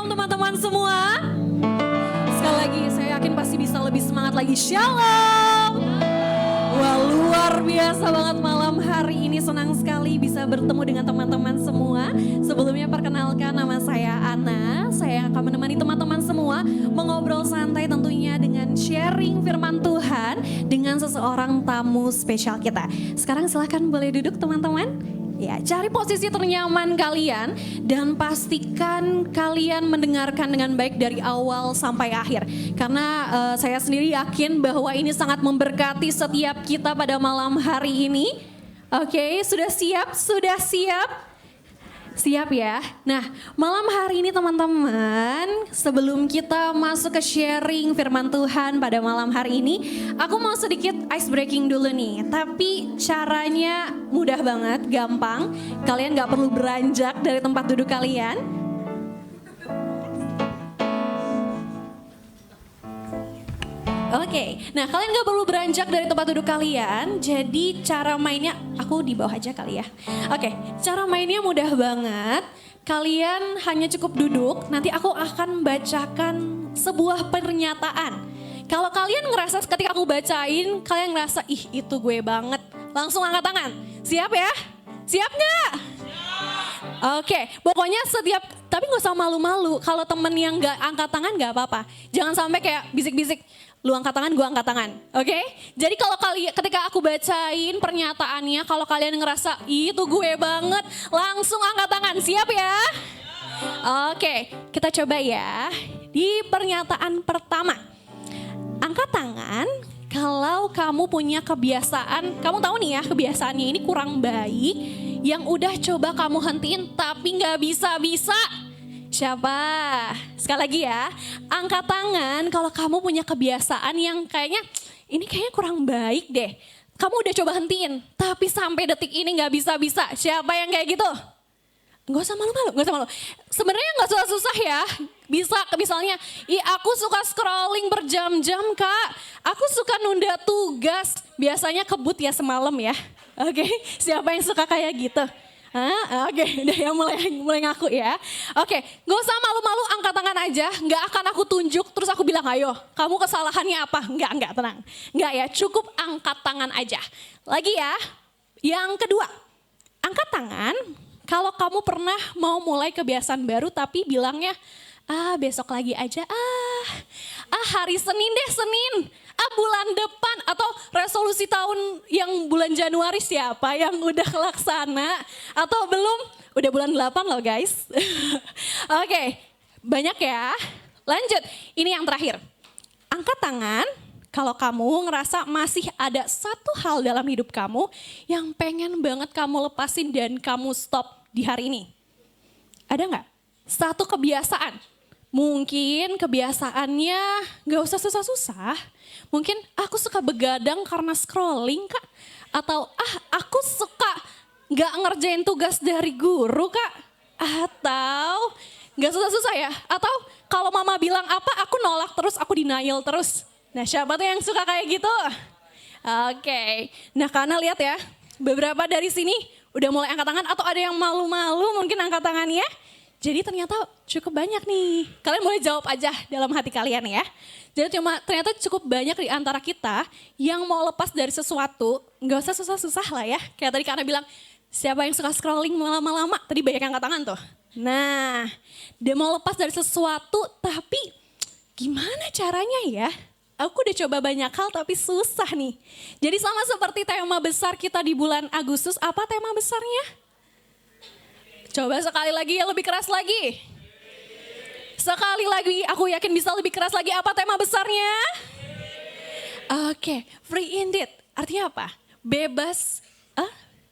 teman-teman semua. Sekali lagi saya yakin pasti bisa lebih semangat lagi. Shalom. Wah, luar biasa banget malam hari ini, senang sekali bisa bertemu dengan teman-teman semua. Sebelumnya perkenalkan, nama saya Ana. Saya akan menemani teman-teman semua mengobrol santai tentunya dengan sharing firman Tuhan dengan seseorang tamu spesial kita. Sekarang silahkan boleh duduk teman-teman. Ya, cari posisi ternyaman kalian dan pastikan kalian mendengarkan dengan baik dari awal sampai akhir. Karena saya sendiri yakin bahwa ini sangat memberkati setiap kita pada malam hari ini. Oke, sudah siap? Sudah siap? Siap ya? Nah, malam hari ini teman-teman, sebelum kita masuk ke sharing firman Tuhan pada malam hari ini, aku mau sedikit ice breaking dulu nih. Tapi caranya mudah banget, gampang. Kalian gak perlu beranjak dari tempat duduk kalian. Oke, nah kalian gak perlu beranjak dari tempat duduk kalian. Jadi cara mainnya, aku di bawah aja kali ya. Oke, cara mainnya mudah banget. Kalian hanya cukup duduk, nanti aku akan bacakan sebuah pernyataan. Kalau kalian ngerasa ketika aku bacain, kalian ngerasa, ih itu gue banget. Langsung angkat tangan, siap ya? Siap gak? Oke, pokoknya setiap, tapi gak usah malu-malu. Kalau temen yang gak angkat tangan gak apa-apa. Jangan sampai kayak bisik-bisik. Lu angkat tangan, gue angkat tangan, oke? Jadi kalau kalian, ketika aku bacain pernyataannya, kalau kalian ngerasa itu gue banget, langsung angkat tangan, siap ya? Oke, kita coba ya. Di pernyataan pertama, angkat tangan kalau kamu punya kebiasaan, kamu tahu nih ya kebiasaannya ini kurang baik, yang udah coba kamu hentiin tapi gak bisa-bisa. Siapa? Sekali lagi ya, angkat tangan kalau kamu punya kebiasaan yang kayaknya ini kayaknya kurang baik deh. Kamu udah coba hentiin, tapi sampai detik ini gak bisa-bisa. Siapa yang kayak gitu? Gak usah malu-malu, gak usah malu. Sebenarnya gak susah-susah ya. Bisa misalnya, aku suka scrolling berjam-jam kak. Aku suka nunda tugas. Biasanya kebut ya semalam ya. Oke, siapa yang suka kayak gitu? Oke, udah ya mulai ngaku ya. Oke, gak usah malu-malu, angkat tangan aja. Gak akan aku tunjuk terus aku bilang ayo kamu kesalahannya apa. Enggak tenang. Enggak ya, cukup angkat tangan aja. Lagi ya, yang kedua. Angkat tangan kalau kamu pernah mau mulai kebiasaan baru tapi bilangnya besok lagi aja, hari Senin deh, bulan depan, atau resolusi tahun yang bulan Januari siapa yang udah laksana atau belum? Udah bulan 8 loh guys. Oke, banyak ya. Lanjut, ini yang terakhir. Angkat tangan kalau kamu ngerasa masih ada satu hal dalam hidup kamu yang pengen banget kamu lepasin dan kamu stop di hari ini. Ada nggak? Satu kebiasaan. Mungkin kebiasaannya gak usah susah-susah. Mungkin aku suka begadang karena scrolling kak. Atau aku suka gak ngerjain tugas dari guru kak. Atau gak susah-susah ya. Atau kalau mama bilang apa aku nolak terus, aku denial terus. Nah siapa tuh yang suka kayak gitu? Oke, nah karena lihat ya. Beberapa dari sini udah mulai angkat tangan atau ada yang malu-malu mungkin angkat tangannya. Jadi ternyata cukup banyak nih. Kalian boleh jawab aja dalam hati kalian ya. Jadi ternyata cukup banyak di antara kita yang mau lepas dari sesuatu. Gak usah susah-susah lah ya. Kayak tadi Kana bilang, siapa yang suka scrolling lama-lama? Tadi banyak yang angkat tangan tuh. Nah, dia mau lepas dari sesuatu tapi gimana caranya ya? Aku udah coba banyak hal tapi susah nih. Jadi sama seperti tema besar kita di bulan Agustus, apa tema besarnya? Coba sekali lagi ya, lebih keras lagi. Sekali lagi, aku yakin bisa lebih keras lagi. Apa tema besarnya? Oke, free indeed. Artinya apa? Bebas.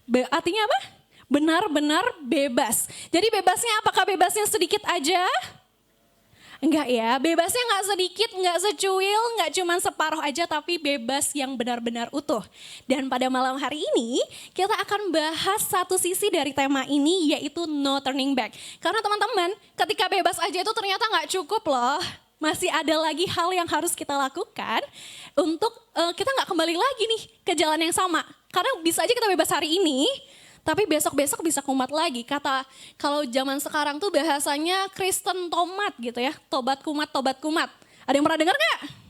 Artinya apa? Benar-benar bebas. Jadi bebasnya apakah bebasnya sedikit aja? Enggak ya, bebasnya enggak sedikit, enggak secuil, enggak cuma separuh aja tapi bebas yang benar-benar utuh. Dan pada malam hari ini kita akan bahas satu sisi dari tema ini yaitu no turning back. Karena teman-teman ketika bebas aja itu ternyata enggak cukup loh. Masih ada lagi hal yang harus kita lakukan untuk kita enggak kembali lagi nih ke jalan yang sama. Karena bisa aja kita bebas hari ini, tapi besok-besok bisa kumat lagi. Kata kalau zaman sekarang tuh bahasanya Kristen tomat gitu ya, tobat kumat, tobat kumat. Ada yang pernah dengar gak?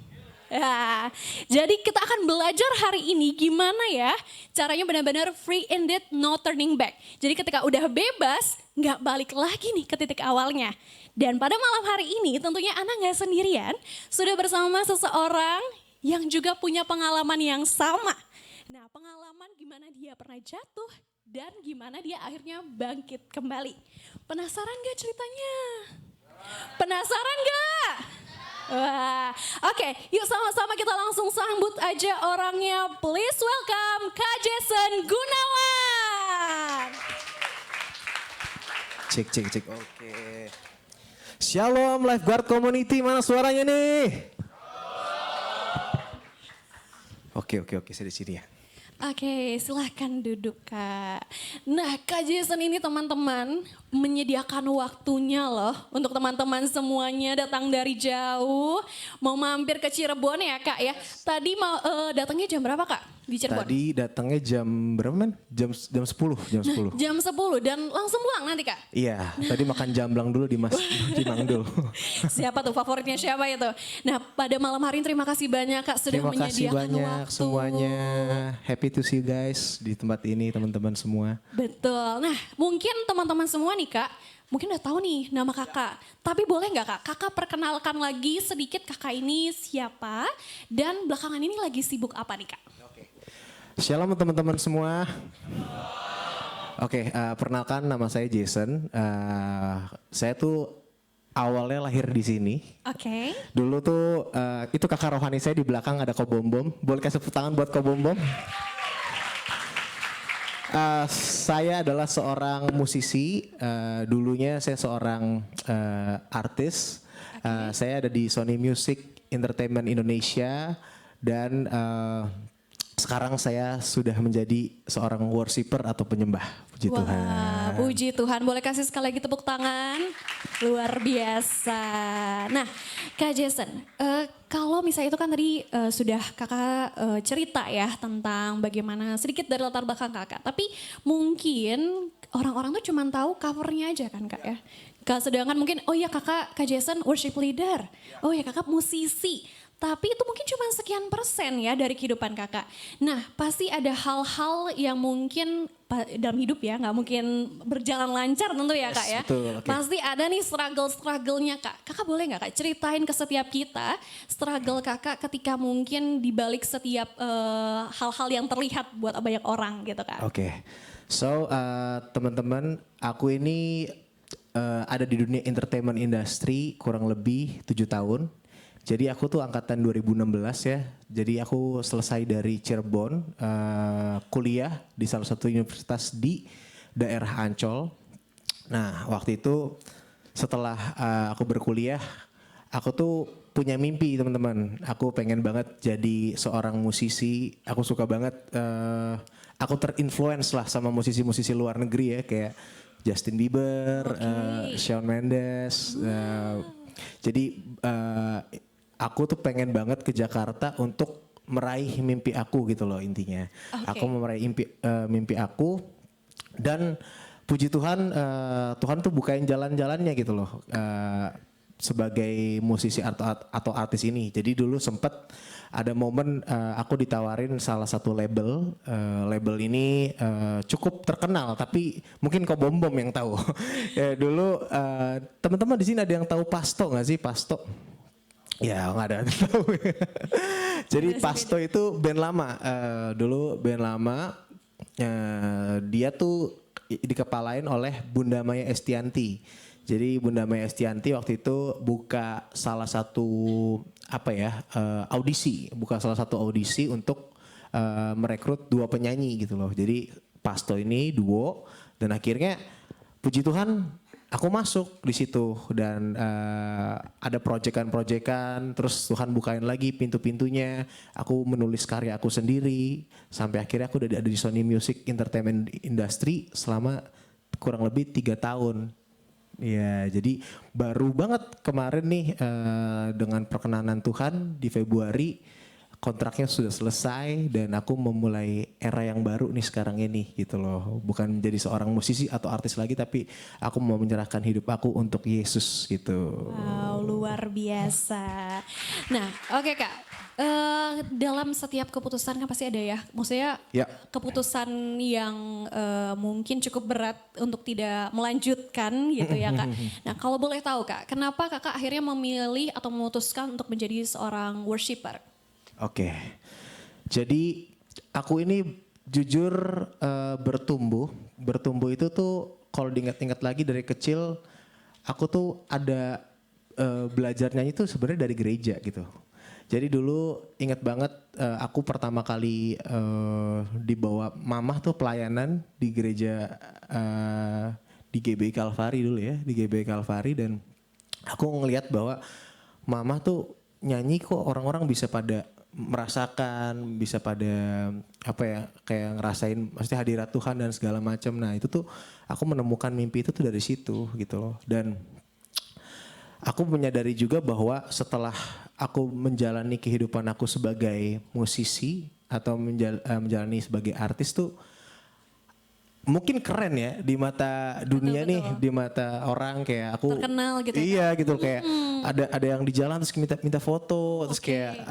Ya, jadi kita akan belajar hari ini gimana ya caranya benar-benar free indeed, no turning back. Jadi ketika udah bebas, nggak balik lagi nih ke titik awalnya. Dan pada malam hari ini tentunya Ana nggak sendirian, sudah bersama seseorang yang juga punya pengalaman yang sama. Nah, pengalaman gimana dia pernah jatuh dan gimana dia akhirnya bangkit kembali. Penasaran gak ceritanya? Penasaran gak? Wah, oke, yuk sama-sama kita langsung sambut aja orangnya. Please welcome Kak Jason Gunawan. Cek, oke. Shalom Lifeguard Community, mana suaranya nih? Oke, saya di sini ya. Oke, silahkan duduk Kak. Nah, Kak Jason ini teman-teman menyediakan waktunya loh untuk teman-teman semuanya datang dari jauh. Mau mampir ke Cirebon ya Kak ya. Tadi mau datangnya jam berapa Kak di Cirebon? Tadi datangnya jam berapa men? Jam 10. Jam 10 dan langsung pulang nanti Kak? Iya, tadi makan jamblang dulu di Mangdul. Siapa tuh favoritnya siapa itu? Nah, pada malam hari ini terima kasih banyak Kak sudah Terima kasih menyediakan banyak waktu. semuanya. Happy to see you guys di tempat ini teman-teman semua. Betul. Nah, mungkin teman-teman semua nih Kak, mungkin udah tahu nih nama kakak. Tapi boleh nggak Kak, kakak perkenalkan lagi sedikit kakak ini siapa dan belakangan ini lagi sibuk apa nih Kak? Shalom teman-teman semua. Oke, perkenalkan nama saya Jason. Saya tuh awalnya lahir di sini. Oke. Dulu tuh itu kakak rohani saya di belakang ada Kobombom. Boleh kasih tepuk tangan buat Kobombom? Saya adalah seorang musisi. Dulunya saya seorang artis. Saya ada di Sony Music Entertainment Indonesia dan sekarang saya sudah menjadi seorang worshiper atau penyembah. Puji Tuhan. Puji Tuhan. Boleh kasih sekali lagi tepuk tangan. Luar biasa. Nah, Kak Jason, kalau misalnya itu kan tadi sudah kakak cerita ya tentang bagaimana sedikit dari latar belakang kakak. Tapi mungkin orang-orang tuh cuma tahu covernya aja kan Kak ya. Sedangkan mungkin, oh iya Kak Jason worship leader. Oh ya kakak musisi. Tapi itu mungkin cuma sekian persen ya dari kehidupan kakak. Nah pasti ada hal-hal yang mungkin dalam hidup ya nggak mungkin berjalan lancar tentu ya Kak ya. Betul, okay. Pasti ada nih struggle-nya Kak. Kakak boleh nggak Kak ceritain ke setiap kita struggle kakak ketika mungkin dibalik setiap hal-hal yang terlihat buat banyak orang gitu Kak. Oke, so teman-teman aku ini ada di dunia entertainment industry kurang lebih 7 tahun. Jadi aku tuh angkatan 2016 ya. Jadi aku selesai dari Cirebon, kuliah di salah satu universitas di daerah Ancol. Nah waktu itu setelah aku berkuliah, aku tuh punya mimpi teman-teman. Aku pengen banget jadi seorang musisi. Aku suka banget, aku terinfluence lah sama musisi-musisi luar negeri ya. Kayak Justin Bieber, Shawn Mendes. Jadi aku tuh pengen banget ke Jakarta untuk meraih mimpi aku gitu loh intinya. Aku mau meraih mimpi aku dan puji Tuhan, Tuhan tuh bukain jalan-jalannya gitu loh sebagai musisi atau artis ini. Jadi dulu sempet ada momen aku ditawarin salah satu label. Label ini cukup terkenal tapi mungkin kau bom yang tahu. Ya, dulu teman-teman di sini ada yang tahu Pasto nggak sih Pasto? Ya nggak ada yang tahu. Jadi Pasto itu band lama. Dulu band lama. Dia tuh dikepalain oleh Bunda Maya Estianty. Jadi Bunda Maya Estianty waktu itu buka salah satu audisi, untuk merekrut 2 penyanyi gitu loh. Jadi Pasto ini duo dan akhirnya puji Tuhan aku masuk di situ dan ada proyekan-proyekan, terus Tuhan bukain lagi pintu-pintunya. Aku menulis karya aku sendiri sampai akhirnya aku udah ada di Sony Music Entertainment Industry selama kurang lebih 3 tahun. Ya, jadi baru banget kemarin nih dengan perkenanan Tuhan di Februari kontraknya sudah selesai dan aku memulai era yang baru nih sekarang ini gitu loh. Bukan menjadi seorang musisi atau artis lagi, tapi aku mau menyerahkan hidup aku untuk Yesus gitu. Wow, luar biasa. Nah, oke Kak. Dalam setiap keputusan kan pasti ada ya. Maksudnya Ya. keputusan yang mungkin cukup berat untuk tidak melanjutkan gitu ya Kak. Nah, kalau boleh tahu Kak, kenapa Kakak akhirnya memilih atau memutuskan untuk menjadi seorang worshiper? Oke, jadi aku ini jujur bertumbuh itu tuh kalau diingat-ingat lagi dari kecil, aku tuh ada belajar nyanyi tuh sebenarnya dari gereja gitu. Jadi dulu ingat banget aku pertama kali dibawa mamah tuh pelayanan di gereja di GBI Kalvari dulu ya, di GBI Kalvari, dan aku ngelihat bahwa mamah tuh nyanyi kok orang-orang bisa pada merasakan, bisa pada apa ya, kayak ngerasain maksudnya hadirat Tuhan dan segala macam. Nah itu tuh aku menemukan mimpi itu tuh dari situ gitu loh. Dan aku menyadari juga bahwa setelah aku menjalani kehidupan aku sebagai musisi atau menjalani sebagai artis tuh mungkin keren ya di mata dunia Betul, nih, di mata orang kayak aku Terkenal gitu ya, iya gitu kayak ada yang di jalan terus minta foto terus Oke. kayak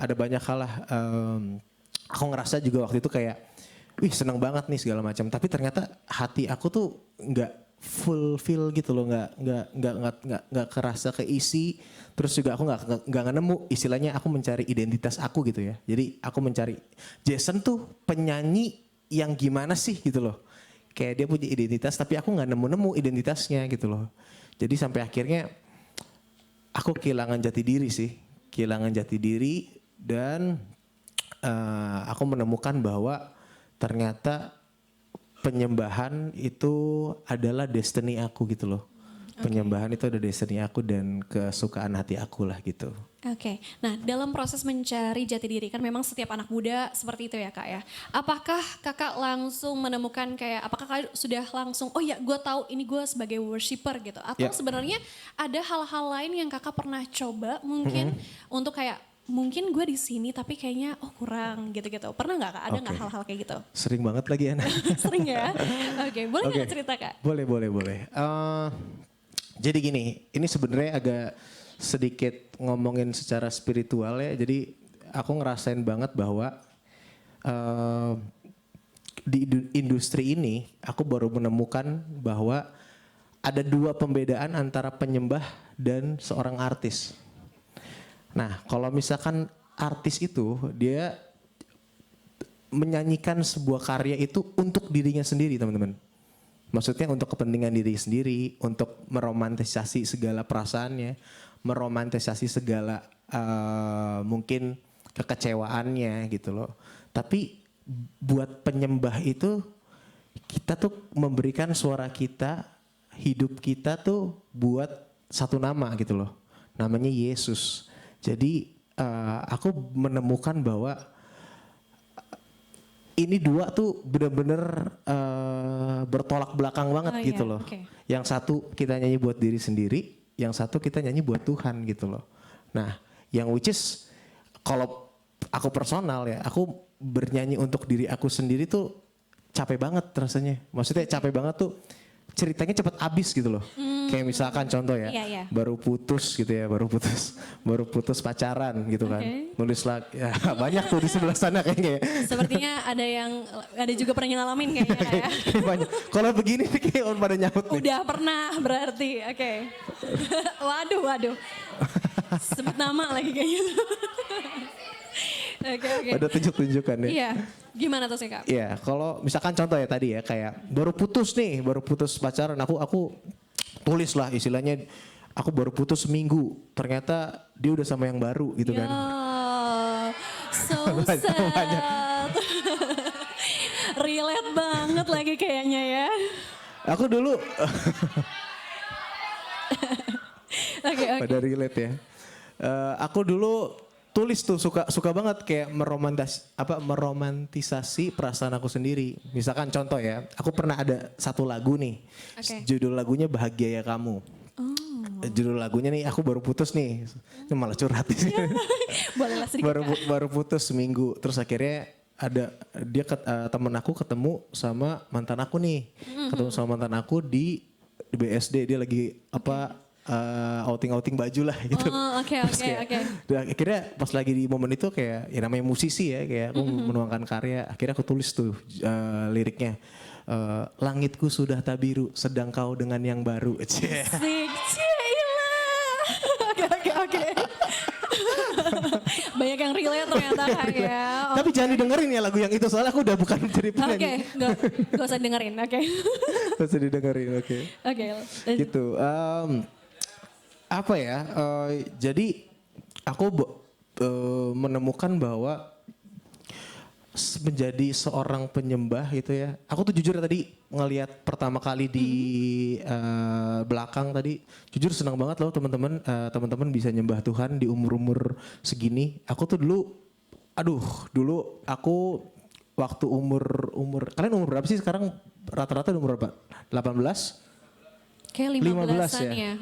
ada banyak hal lah. Aku ngerasa juga waktu itu kayak wih seneng banget nih segala macam, tapi ternyata hati aku tuh nggak fulfill gitu loh, nggak kerasa keisi. Terus juga aku nggak nemu, istilahnya aku mencari identitas aku gitu ya. Jadi aku mencari Jason tuh penyanyi yang gimana sih gitu loh. Kayak dia punya identitas tapi aku nggak nemu identitasnya gitu loh. Jadi sampai akhirnya aku kehilangan jati diri sih. Kehilangan jati diri dan aku menemukan bahwa ternyata penyembahan itu adalah destiny aku gitu loh. Penyembahan itu ada destiny aku dan kesukaan hati aku lah gitu. Oke, nah dalam proses mencari jati diri kan memang setiap anak muda seperti itu ya Kak ya. Apakah Kakak langsung menemukan kayak, apakah Kakak sudah langsung, oh ya gue tahu ini gue sebagai worshiper gitu. Atau Ya. sebenarnya ada hal-hal lain yang Kakak pernah coba mungkin untuk kayak, mungkin gue di sini tapi kayaknya oh kurang gitu-gitu. Pernah nggak Kak, ada nggak Oke. hal-hal kayak gitu? Sering banget lagi Ana. Sering ya? Oke, boleh nggak Oke. cerita Kak? Boleh. Jadi gini, ini sebenarnya agak sedikit ngomongin secara spiritual ya. Jadi aku ngerasain banget bahwa di industri ini aku baru menemukan bahwa ada dua pembedaan antara penyembah dan seorang artis. Nah, kalau misalkan artis itu dia menyanyikan sebuah karya itu untuk dirinya sendiri, teman-teman. Maksudnya untuk kepentingan diri sendiri, untuk meromantisasi segala perasaannya, meromantisasi segala mungkin kekecewaannya gitu loh. Tapi buat penyembah itu kita tuh memberikan suara kita, hidup kita tuh buat satu nama gitu loh. Namanya Yesus. Jadi aku menemukan bahwa ini dua tuh bener-bener bertolak belakang banget Oh, gitu iya, loh. oke. Yang satu kita nyanyi buat diri sendiri, yang satu kita nyanyi buat Tuhan gitu loh. Nah, yang which is kalau aku personal ya, aku bernyanyi untuk diri aku sendiri tuh capek banget rasanya. Maksudnya capek banget tuh ceritanya cepet habis gitu loh. Kayak misalkan contoh ya, Iya, iya. baru putus gitu ya, baru putus pacaran gitu kan. Oke. Nulis lagi, ya, banyak tuh di sebelah sana kayaknya ya. Sepertinya ada juga pernah ngalamin kayaknya Kak ya. Banyak. Kalau begini nih kayak orang pada nyaut nih. Udah pernah berarti, oke. Waduh. Sebut nama lagi kayak gitu. Oke. Ada tunjuk-tunjukkan ya. Iya, gimana tuh sih Kak? Iya, kalau misalkan contoh ya tadi ya kayak baru putus pacaran, aku tulis lah istilahnya, aku baru putus seminggu, ternyata dia udah sama yang baru gitu Ya, kan. so Banyak. sad. Relate banget lagi kayaknya ya. Aku dulu Oke. pada relate ya. Aku dulu tulis tuh suka banget kayak meromantisasi perasaan aku sendiri. Misalkan contoh ya, aku pernah ada satu lagu nih, Oke. judul lagunya Bahagia Ya Kamu. Judul lagunya nih aku baru putus nih. Ini malah curhat sih. Bolehlah sedikit. baru putus seminggu. Terus akhirnya ada dia temen aku ketemu sama mantan aku nih. Ketemu sama mantan aku di BSD. Dia lagi outing-outing baju lah gitu. Oh, oke. Dan akhirnya pas lagi di momen itu kayak ya namanya musisi ya, kayak aku menuangkan karya. Akhirnya aku tulis tuh liriknya. Langitku sudah tak biru, sedang kau dengan yang baru. Sik, Cila. Oke. Banyak yang relate ternyata ya. Tapi jangan didengerin ya lagu yang itu, soalnya aku udah bukan jadi penyanyi. Oke, gak usah dengerin, oke. Gak usah didengerin, oke. Oke. Gitu. Apa ya? Jadi aku menemukan bahwa menjadi seorang penyembah gitu ya. Aku tuh jujur tadi ngelihat pertama kali di belakang tadi, jujur senang banget loh teman-teman. Teman-teman bisa nyembah Tuhan di umur-umur segini. Aku tuh dulu aku waktu umur kalian umur berapa sih sekarang? Rata-rata umur berapa? 18? Kayak 15-an ya.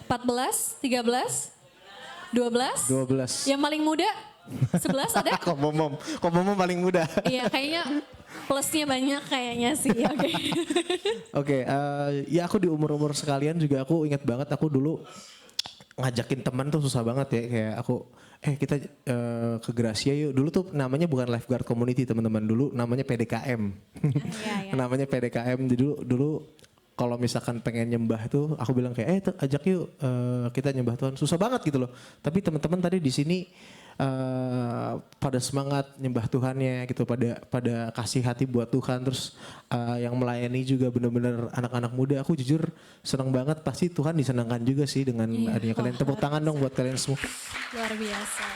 14, 13, 12. Yang paling muda 11 ada? Kok momom paling muda. Iya kayaknya plusnya banyak kayaknya sih. Oke. Oke, ya aku di umur-umur sekalian juga aku ingat banget aku dulu ngajakin teman tuh susah banget ya, kayak aku kita ke Gracia yuk. Dulu tuh namanya bukan Lifeguard Community teman-teman, dulu namanya PDKM. Iya. Namanya PDKM. Dulu kalau misalkan pengen nyembah tuh aku bilang kayak ajak yuk kita nyembah Tuhan. Susah banget gitu loh. Tapi teman-teman tadi di sini pada semangat nyembah Tuhannya gitu, pada kasih hati buat Tuhan, terus yang melayani juga benar-benar anak-anak muda. Aku jujur senang banget, pasti Tuhan disenangkan juga sih dengan adanya kalian. Tepuk tangan dong buat kalian semua. Luar biasa.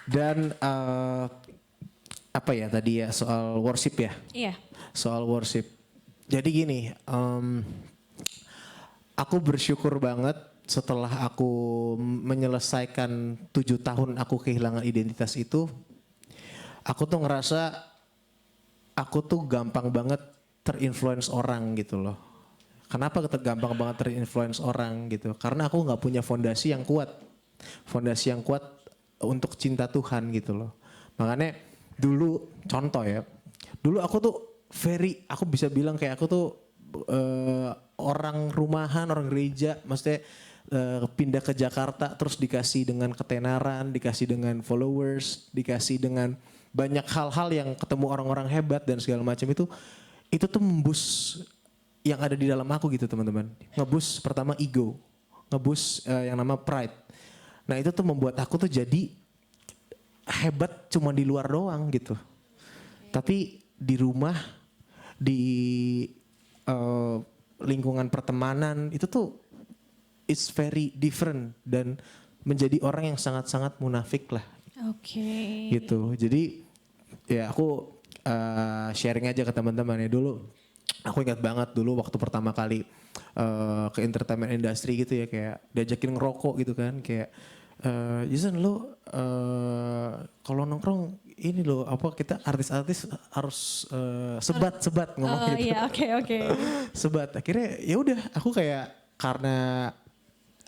Dan apa ya tadi ya soal worship ya? Iya. Soal worship. Jadi gini, aku bersyukur banget setelah aku menyelesaikan 7 tahun aku kehilangan identitas itu, aku tuh ngerasa aku tuh gampang banget terinfluence orang gitu loh. Kenapa gampang banget terinfluence orang gitu? Karena aku nggak punya fondasi yang kuat untuk cinta Tuhan gitu loh. Makanya dulu contoh ya, dulu aku tuh aku bisa bilang kayak aku tuh orang rumahan, orang gereja, maksudnya pindah ke Jakarta terus dikasih dengan ketenaran, dikasih dengan followers, dikasih dengan banyak hal-hal yang ketemu orang-orang hebat dan segala macam itu tuh membus yang ada di dalam aku gitu teman-teman. Ngebus pertama ego, ngebus yang nama pride. Nah itu tuh membuat aku tuh jadi hebat cuma di luar doang gitu. Tapi di rumah, di lingkungan pertemanan itu tuh it's very different dan menjadi orang yang sangat-sangat munafik lah. Oke. Gitu. Jadi ya aku sharing aja ke teman-teman ya dulu. Aku ingat banget dulu waktu pertama kali ke entertainment industry gitu ya, kayak diajakin ngerokok gitu kan, kayak Jason lo kalau nongkrong ini lo kita artis-artis harus sebat ngomong gitu. Iya, oke. Sebat. Akhirnya ya udah aku kayak karena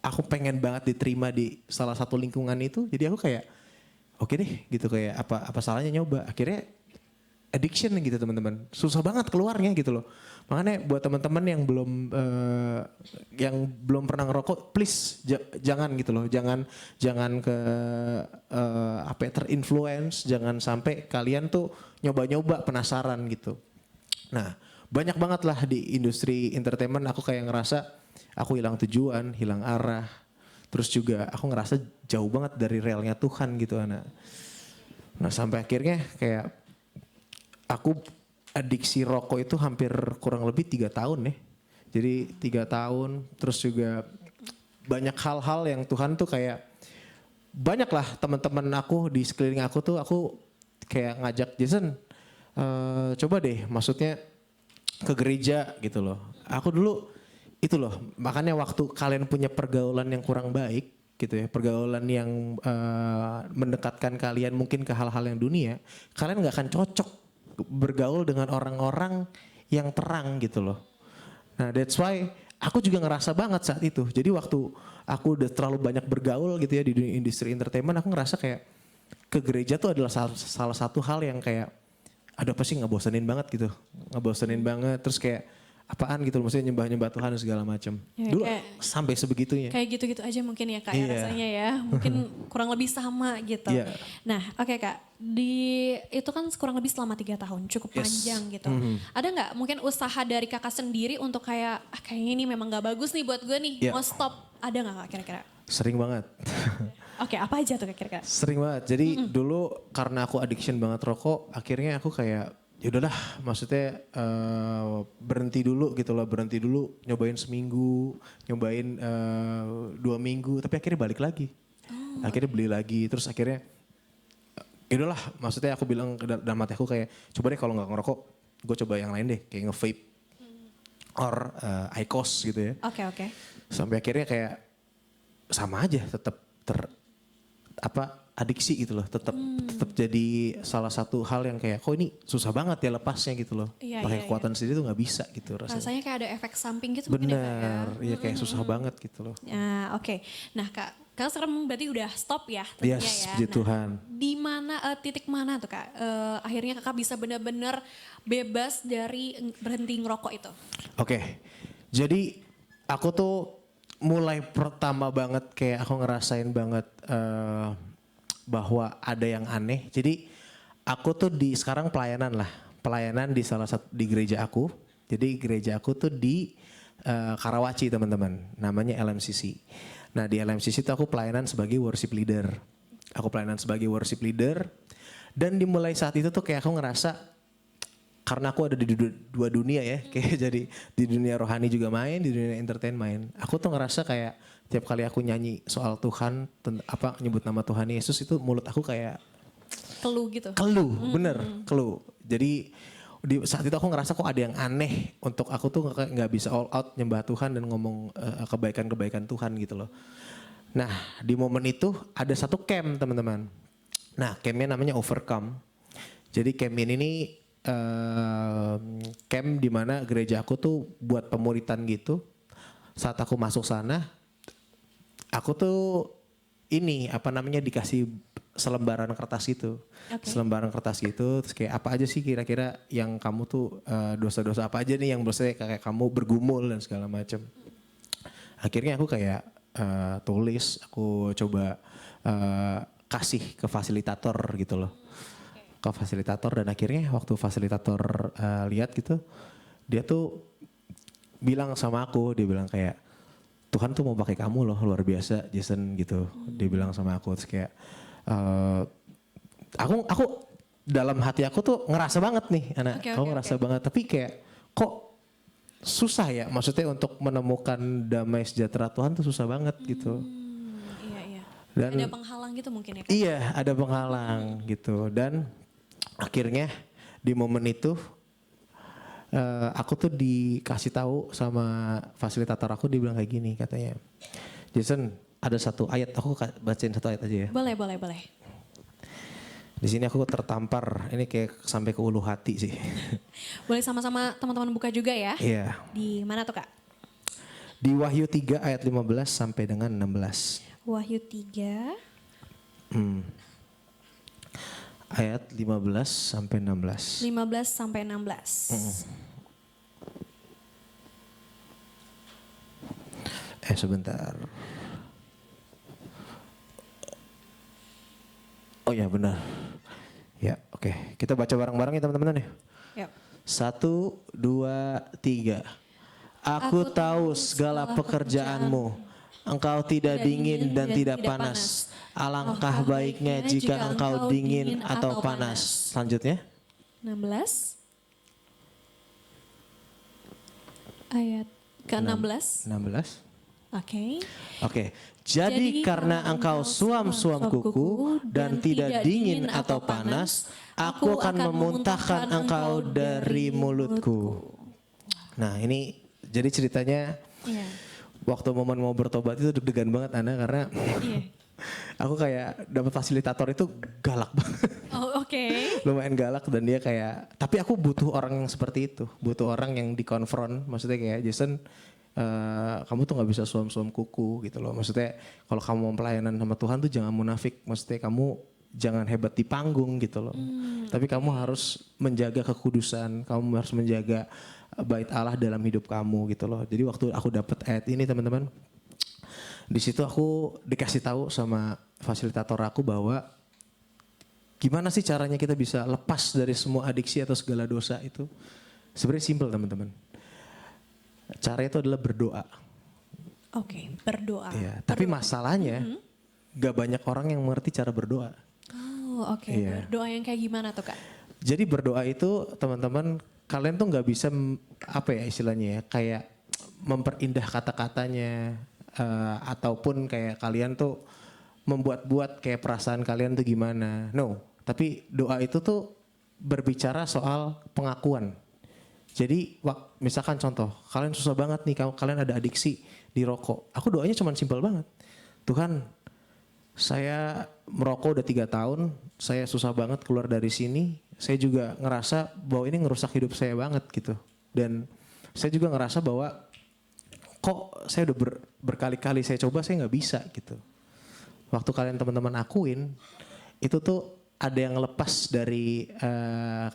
aku pengen banget diterima di salah satu lingkungan itu, jadi aku kayak oke deh gitu, kayak apa salahnya nyoba. Akhirnya addiction gitu teman-teman, susah banget keluarnya gitu loh. Makanya buat teman-teman yang belum pernah ngerokok, please jangan gitu loh, jangan ke terinfluence, jangan sampai kalian tuh nyoba-nyoba penasaran gitu. Nah banyak banget lah di industri entertainment aku kayak ngerasa aku hilang tujuan, hilang arah, terus juga aku ngerasa jauh banget dari realnya Tuhan gitu anak. Nah sampai akhirnya kayak aku adiksi rokok itu hampir kurang lebih 3 tahun ya. Jadi 3 tahun, terus juga banyak hal-hal yang Tuhan tuh kayak banyak lah teman-teman aku di sekeliling aku tuh, aku kayak ngajak Jason coba deh maksudnya ke gereja gitu loh. Aku dulu itu loh, makanya waktu kalian punya pergaulan yang kurang baik gitu ya, pergaulan yang mendekatkan kalian mungkin ke hal-hal yang dunia, kalian gak akan cocok bergaul dengan orang-orang yang terang gitu loh. Nah that's why aku juga ngerasa banget saat itu. Jadi waktu aku udah terlalu banyak bergaul gitu ya di dunia industri entertainment, aku ngerasa kayak ke gereja tuh adalah salah satu hal yang kayak ada apa sih ngebosenin banget gitu. Ngebosenin banget terus kayak apaan gitu loh, maksudnya nyembah-nyembah Tuhan dan segala macam. Ya, Dulu kayak- sampai sebegitunya. Kayak gitu-gitu aja mungkin ya Kak ya Iya. rasanya ya. Mungkin kurang lebih sama gitu. Iya. Nah oke Kak, itu kan kurang lebih selama 3 tahun, cukup Yes. panjang gitu. Ada nggak mungkin usaha dari Kakak sendiri untuk kayak, kayaknya ini memang gak bagus nih buat gue nih, Iya. mau stop. Ada nggak Kak kira-kira? Sering banget. Oke, apa aja tuh Kak kira-kira? Sering banget. Jadi dulu karena aku addiction banget rokok, akhirnya aku kayak ya udahlah, maksudnya berhenti dulu gitu loh, berhenti dulu, nyobain seminggu, nyobain 2 minggu, tapi akhirnya balik lagi. Akhirnya beli lagi, terus akhirnya ya udahlah, maksudnya aku bilang dalam hati aku kayak coba deh kalau nggak ngerokok, gue coba yang lain deh, kayak nge-vape or IQOS gitu ya. Oke. Sampai akhirnya kayak sama aja, tetap adiksi gitu loh, tetap jadi salah satu hal yang kayak kok ini susah banget ya lepasnya gitu loh. Iya, Pakai iya, kekuatan sendiri tuh nggak bisa gitu rasanya. Rasanya kayak ada efek samping gitu mungkin ya Kak ya? Bener, iya kayak susah banget gitu loh. Ya, oke. Nah Kak, Kakak sekarang berarti udah stop ya tentunya Yes, ya. puji Tuhan. Di mana titik mana tuh Kak? Akhirnya Kakak bisa benar-benar bebas dari berhenti ngerokok itu. Oke, jadi aku tuh mulai pertama banget kayak aku ngerasain banget bahwa ada yang aneh. Jadi aku tuh sekarang pelayanan di salah satu di gereja aku. Jadi gereja aku tuh di Karawaci teman-teman, namanya LMCC. Nah di LMCC tuh aku pelayanan sebagai worship leader. Dan dimulai saat itu tuh kayak aku ngerasa karena aku ada di dua dunia ya, kayak jadi di dunia rohani juga main, di dunia entertain main. Aku tuh ngerasa kayak tiap kali aku nyanyi soal Tuhan, nyebut nama Tuhan Yesus itu mulut aku kayak Keluh gitu. bener keluh. Jadi di saat itu aku ngerasa kok ada yang aneh untuk aku tuh nggak bisa all out nyembah Tuhan dan ngomong kebaikan-kebaikan Tuhan gitu loh. Nah di momen itu ada satu camp teman-teman. Nah campnya namanya Overcome. Jadi camp ini nih camp di mana gereja aku tuh buat pemuritan gitu. Saat aku masuk sana, aku tuh dikasih selembaran kertas gitu. Oke. Selembaran kertas gitu, terus kayak apa aja sih kira-kira yang kamu tuh dosa-dosa apa aja nih yang biasanya kayak kamu bergumul dan segala macam. Akhirnya aku kayak tulis, aku coba kasih ke fasilitator gitu loh. Ke fasilitator dan akhirnya waktu fasilitator lihat gitu, dia tuh bilang sama aku, dia bilang kayak Tuhan tuh mau pakai kamu loh, luar biasa Jason gitu. Dia bilang sama aku terus kayak aku dalam hati aku tuh ngerasa banget nih anak, aku ngerasa banget tapi kayak kok susah ya, maksudnya untuk menemukan damai sejahtera Tuhan tuh susah banget gitu. Iya. Dan Ada penghalang gitu mungkin ya Kak? iya ada penghalang gitu dan akhirnya di momen itu aku tuh dikasih tahu sama fasilitator aku, dia bilang kayak gini katanya, Jason ada satu ayat, aku bacain satu ayat aja ya. Boleh. Di sini aku tertampar, ini kayak sampai ke ulu hati sih. Boleh sama-sama teman-teman buka juga ya. Iya. Di mana tuh Kak? Di Wahyu 3 ayat 15 sampai dengan 16. Wahyu 3. Ayat 15 sampai 16. 15 sampai 16. Sebentar. Oh ya benar. Ya oke. Kita baca bareng-bareng ya teman-teman ya. Yuk. 1, 2, 3. Aku tahu segala pekerjaanmu. Engkau tidak dingin dan tidak panas. Alangkah baiknya jika engkau dingin atau panas. Selanjutnya. 16. Ayat ke-16. 16. Oke. Jadi karena engkau suam-suam kuku dan tidak dingin atau panas, aku akan memuntahkan engkau dari mulutku. Nah ini jadi ceritanya Iya. waktu momen mau bertobat itu deg-degan banget Ana karena Iya. Aku kayak dapat fasilitator itu galak banget. Oh, oke. Lumayan galak dan dia kayak, tapi aku butuh orang yang seperti itu. Butuh orang yang dikonfront, maksudnya kayak Jason, kamu tuh nggak bisa suam-suam kuku gitu loh. Maksudnya kalau kamu mau pelayanan sama Tuhan tuh jangan munafik. Maksudnya kamu jangan hebat di panggung gitu loh. Tapi kamu harus menjaga kekudusan, kamu harus menjaga bait Allah dalam hidup kamu gitu loh. Jadi waktu aku dapat ayat ini teman-teman, di situ aku dikasih tahu sama fasilitator aku bahwa gimana sih caranya kita bisa lepas dari semua adiksi atau segala dosa itu. Sebenarnya simple teman-teman. Caranya itu adalah berdoa. Oke, berdoa. Iya, tapi masalahnya gak banyak orang yang mengerti cara berdoa. Oh, oke. Iya. Berdoa yang kayak gimana tuh, Kak? Jadi berdoa itu teman-teman, kalian tuh nggak bisa apa ya istilahnya ya, kayak memperindah kata-katanya ataupun kayak kalian tuh membuat-buat kayak perasaan kalian tuh gimana. No, tapi doa itu tuh berbicara soal pengakuan. Jadi misalkan contoh, kalian susah banget nih, kalian ada adiksi di rokok. Aku doanya cuma simpel banget. Tuhan, saya merokok udah 3 tahun, saya susah banget keluar dari sini. Saya juga ngerasa bahwa ini ngerusak hidup saya banget gitu. Dan saya juga ngerasa bahwa kok saya udah berkali-kali saya coba, saya nggak bisa gitu. Waktu kalian teman-teman akuin, itu tuh ada yang lepas dari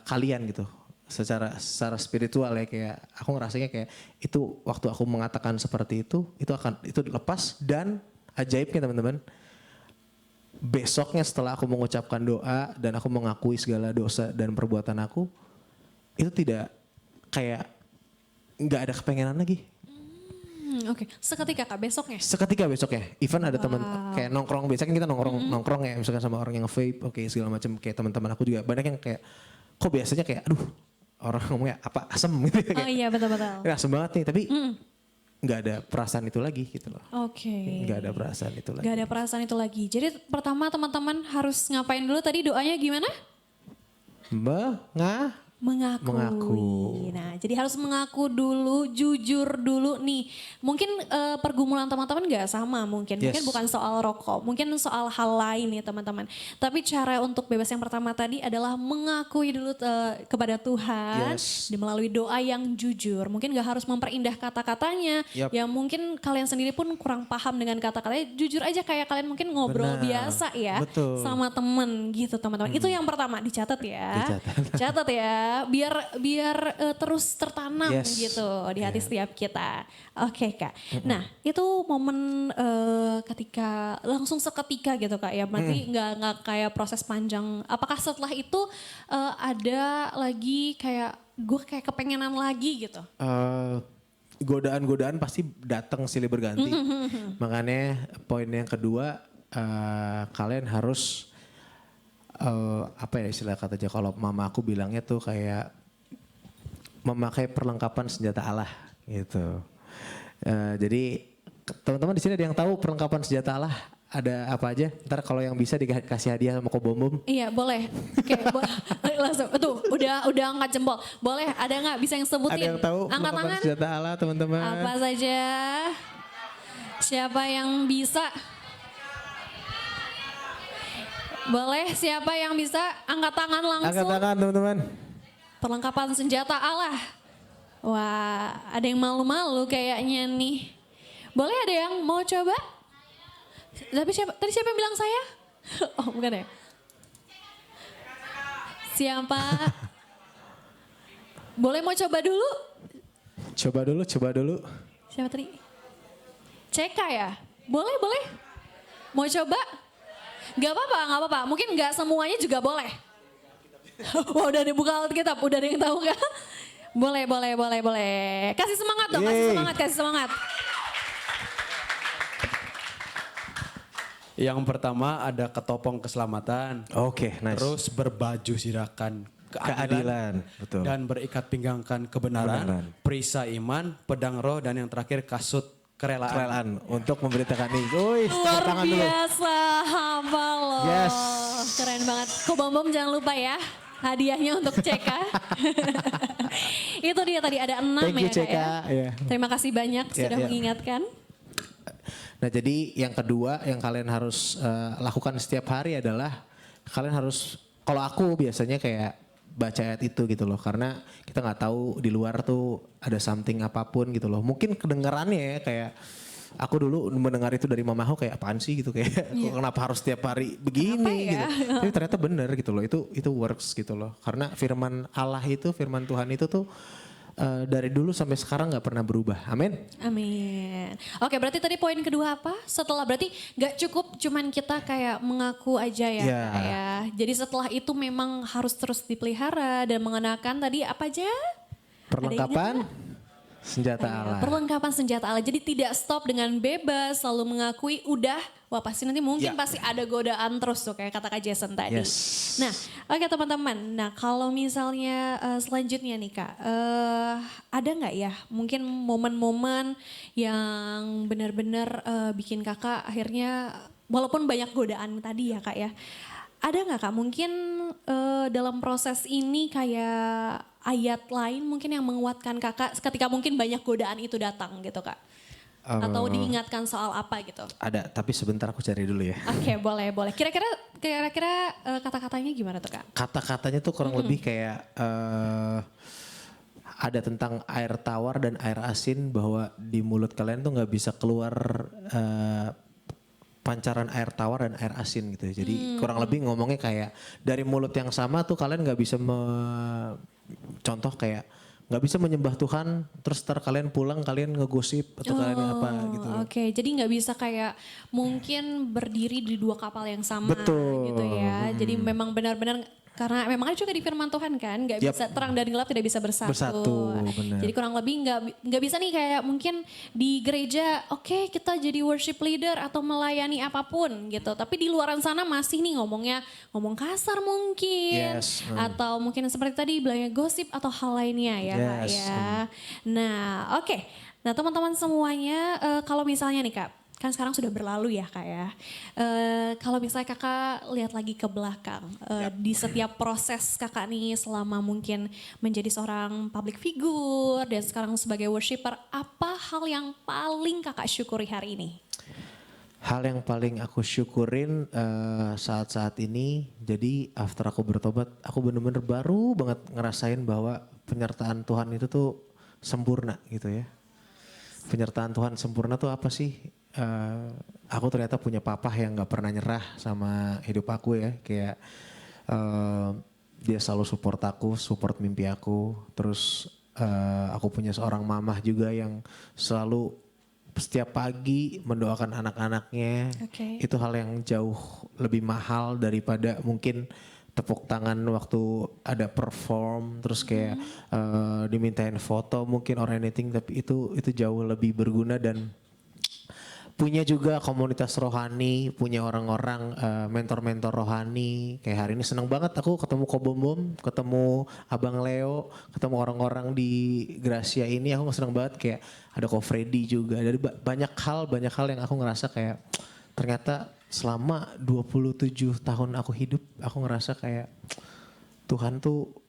kalian gitu. Secara spiritual ya, kayak aku ngerasanya kayak itu waktu aku mengatakan seperti itu lepas. Dan ajaibnya teman-teman, besoknya setelah aku mengucapkan doa dan aku mengakui segala dosa dan perbuatan aku, itu tidak kayak nggak ada kepengenan lagi. Oke. Seketika Kak besoknya? Seketika besoknya. Even ada teman kayak nongkrong, biasanya kita nongkrong ya misalkan sama orang yang vape, oke segala macam, kayak teman-teman aku juga banyak yang kayak kok biasanya kayak aduh orang ngomongnya apa asem gitu ya. Oh iya betul-betul. Ya, asem banget nih, tapi nggak ada perasaan itu lagi gitu loh. Oke. Nggak ada perasaan itu lagi. Gak ada perasaan itu lagi. Jadi pertama teman-teman harus ngapain dulu tadi doanya gimana? Mengakui. Nah, jadi harus mengaku dulu, jujur dulu nih. Mungkin pergumulan teman-teman gak sama mungkin. Mungkin bukan soal rokok, mungkin soal hal lain ya teman-teman. Tapi cara untuk bebas yang pertama tadi adalah mengakui dulu kepada Tuhan. Melalui doa yang jujur. Mungkin gak harus memperindah kata-katanya. Yang mungkin kalian sendiri pun kurang paham dengan kata-katanya. Jujur aja kayak kalian mungkin ngobrol biasa ya. Betul. Sama temen gitu teman-teman. Itu yang pertama, dicatat ya. Catat ya. Biar terus tertanam gitu di hati setiap kita. Oke Kak. Nah itu momen ketika langsung seketika gitu Kak ya. Berarti nggak kayak proses panjang. Apakah setelah itu ada lagi kayak gue kayak kepengenan lagi gitu? Godaan-godaan pasti datang silih berganti. Makanya poin yang kedua, kalian harus apa ya istilah katanya, kalau mama aku bilangnya tuh kayak memakai perlengkapan senjata Allah gitu. Jadi teman-teman di sini ada yang tahu perlengkapan senjata Allah ada apa aja? Ntar kalau yang bisa dikasih hadiah sama Ko Bom Bom. Iya boleh. Oke, langsung. Tuh udah angkat jempol. Boleh, ada nggak bisa yang sebutin? Ada yang tahu angkat perlengkapan tangan. senjata Allah teman-teman? Apa saja? Siapa yang bisa? Boleh, siapa yang bisa angkat tangan langsung? Angkat tangan teman-teman. Perlengkapan senjata Allah. Wah, ada yang malu-malu kayaknya nih. Boleh ada yang mau coba? Tapi tadi siapa yang bilang saya? Oh bukan ya? Siapa? Boleh mau coba dulu? Coba dulu. Siapa tadi? Ceka ya? Boleh. Mau coba? Gak apa-apa. Mungkin gak semuanya juga boleh. Wah udah dibuka Alkitab, udah ada yang tahu kan? Boleh. Kasih semangat dong, kasih semangat. Yang pertama ada ketopong keselamatan. Oke, nice. Terus berbaju sirakan keadilan. Betul. Dan berikat pinggangkan kebenaran. Perisai iman, pedang roh, dan yang terakhir kasut kerelaan. Untuk memberitakan ini. Luar biasa, hafal loh. Yes. Keren banget. Ko Bom Bom jangan lupa ya. Hadiahnya untuk Ceka. Itu dia tadi ada 6 Thank you, ya Kak Ceka. ya. Terima kasih banyak sudah mengingatkan. Nah jadi yang kedua yang kalian harus lakukan setiap hari adalah kalian harus, kalau aku biasanya kayak baca ayat itu gitu loh, karena kita nggak tahu di luar tuh ada something apapun gitu loh. Mungkin kedengarannya ya kayak aku dulu mendengar itu dari mamaku kayak apaan sih gitu, kayak kenapa harus setiap hari begini gitu. Tapi ternyata bener gitu loh, itu works gitu loh. Karena firman Allah itu, firman Tuhan itu tuh dari dulu sampai sekarang nggak pernah berubah. Amin. Amin. Oke, berarti tadi poin kedua apa? Setelah berarti nggak cukup cuman kita kayak mengaku aja ya, Iya. Kak ya. Jadi setelah itu memang harus terus dipelihara dan mengenakan tadi apa aja? Perlengkapan senjata Allah. Perlengkapan senjata Allah. Jadi tidak stop dengan bebas selalu mengakui udah, wah pasti nanti mungkin pasti ada godaan terus tuh kayak kata Kak Jason tadi. Yes. Nah, oke teman-teman. Nah, kalau misalnya selanjutnya nih Kak, ada nggak ya mungkin momen-momen yang benar-benar bikin Kakak akhirnya walaupun banyak godaan tadi ya Kak ya. Ada nggak Kak mungkin dalam proses ini kayak ayat lain mungkin yang menguatkan Kakak ketika mungkin banyak godaan itu datang gitu Kak? Atau diingatkan soal apa gitu? Ada, tapi sebentar aku cari dulu ya. Oke, boleh. Kira-kira kata-katanya gimana tuh Kak? Kata-katanya tuh kurang lebih kayak ada tentang air tawar dan air asin, bahwa di mulut kalian tuh nggak bisa keluar pancaran air tawar dan air asin gitu. Jadi kurang lebih ngomongnya kayak dari mulut yang sama tuh kalian nggak bisa contoh kayak nggak bisa menyembah Tuhan terus ntar kalian pulang kalian ngegosip atau kalian apa gitu. Oke, jadi nggak bisa kayak mungkin berdiri di dua kapal yang sama. Betul. Gitu ya. Jadi memang benar-benar karena memang ada juga di firman Tuhan kan, nggak bisa terang dan gelap tidak bisa bersatu. Benar. Jadi kurang lebih nggak bisa nih kayak mungkin di gereja, oke, kita jadi worship leader atau melayani apapun gitu, tapi di luaran sana masih nih ngomong kasar mungkin, atau mungkin seperti tadi bilangnya gosip atau hal lainnya ya Kak ya. Nah oke, nah teman-teman semuanya kalau misalnya nih Kak. Kan sekarang sudah berlalu ya Kak ya. Kalau misalnya Kakak lihat lagi ke belakang. Di setiap proses Kakak nih selama mungkin menjadi seorang public figure. Dan sekarang sebagai worshiper. Apa hal yang paling Kakak syukuri hari ini? Hal yang paling aku syukurin saat-saat ini. Jadi after aku bertobat. Aku bener-bener baru banget ngerasain bahwa penyertaan Tuhan itu tuh sempurna gitu ya. Penyertaan Tuhan sempurna tuh apa sih? Aku ternyata punya papa yang gak pernah nyerah sama hidup aku ya. Kayak dia selalu support aku, support mimpi aku. Terus aku punya seorang mamah juga yang selalu setiap pagi mendoakan anak-anaknya. Itu hal yang jauh lebih mahal daripada mungkin tepuk tangan waktu ada perform. Terus kayak dimintain foto mungkin or anything. Tapi itu jauh lebih berguna dan punya juga komunitas rohani, punya orang-orang mentor-mentor rohani. Kayak hari ini seneng banget aku ketemu Kobombom, ketemu Abang Leo, ketemu orang-orang di Gracia ini. Aku seneng banget kayak ada Ko Freddy juga. Dari banyak hal yang aku ngerasa kayak ternyata selama 27 tahun aku hidup, aku ngerasa kayak Tuhan tuh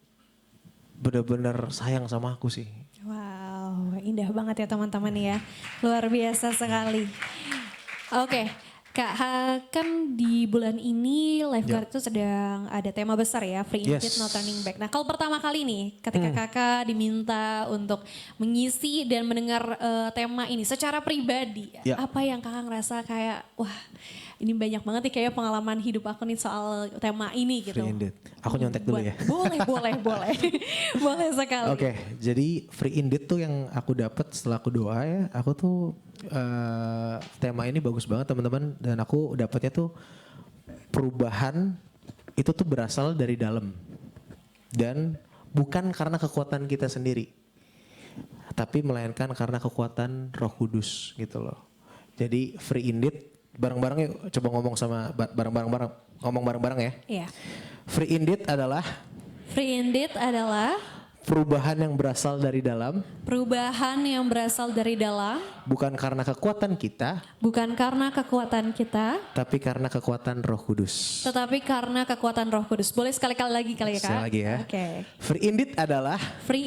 benar-benar sayang sama aku sih. Wow, indah banget ya teman-teman ya. Luar biasa sekali. Oke, Kak, kan di bulan ini Lifeguard itu sedang ada tema besar ya, Free Indeed, No Turning Back. Nah kalau pertama kali nih ketika kakak diminta untuk mengisi dan mendengar tema ini secara pribadi, apa yang kakak ngerasa kayak wah ini banyak banget nih kayak pengalaman hidup aku nih soal tema ini gitu. Free Indeed, aku nyontek dulu ya. Boleh. Boleh sekali. Oke, jadi Free Indeed tuh yang aku dapat setelah aku doa ya, aku tuh tema ini bagus banget teman-teman, dan aku dapatnya tuh perubahan itu tuh berasal dari dalam dan bukan karena kekuatan kita sendiri, tapi melainkan karena kekuatan Roh Kudus gitu loh. Jadi Free Indeed bareng-bareng yuk, coba ngomong sama bareng-bareng ya. Iya. Free Indeed adalah perubahan yang berasal dari dalam. Perubahan yang berasal dari dalam. Bukan karena kekuatan kita. Bukan karena kekuatan kita. Tapi karena kekuatan Roh Kudus. Tetapi karena kekuatan Roh Kudus. Boleh sekali-kali lagi kali ya Kak? Sekali lagi ya. Oke. Free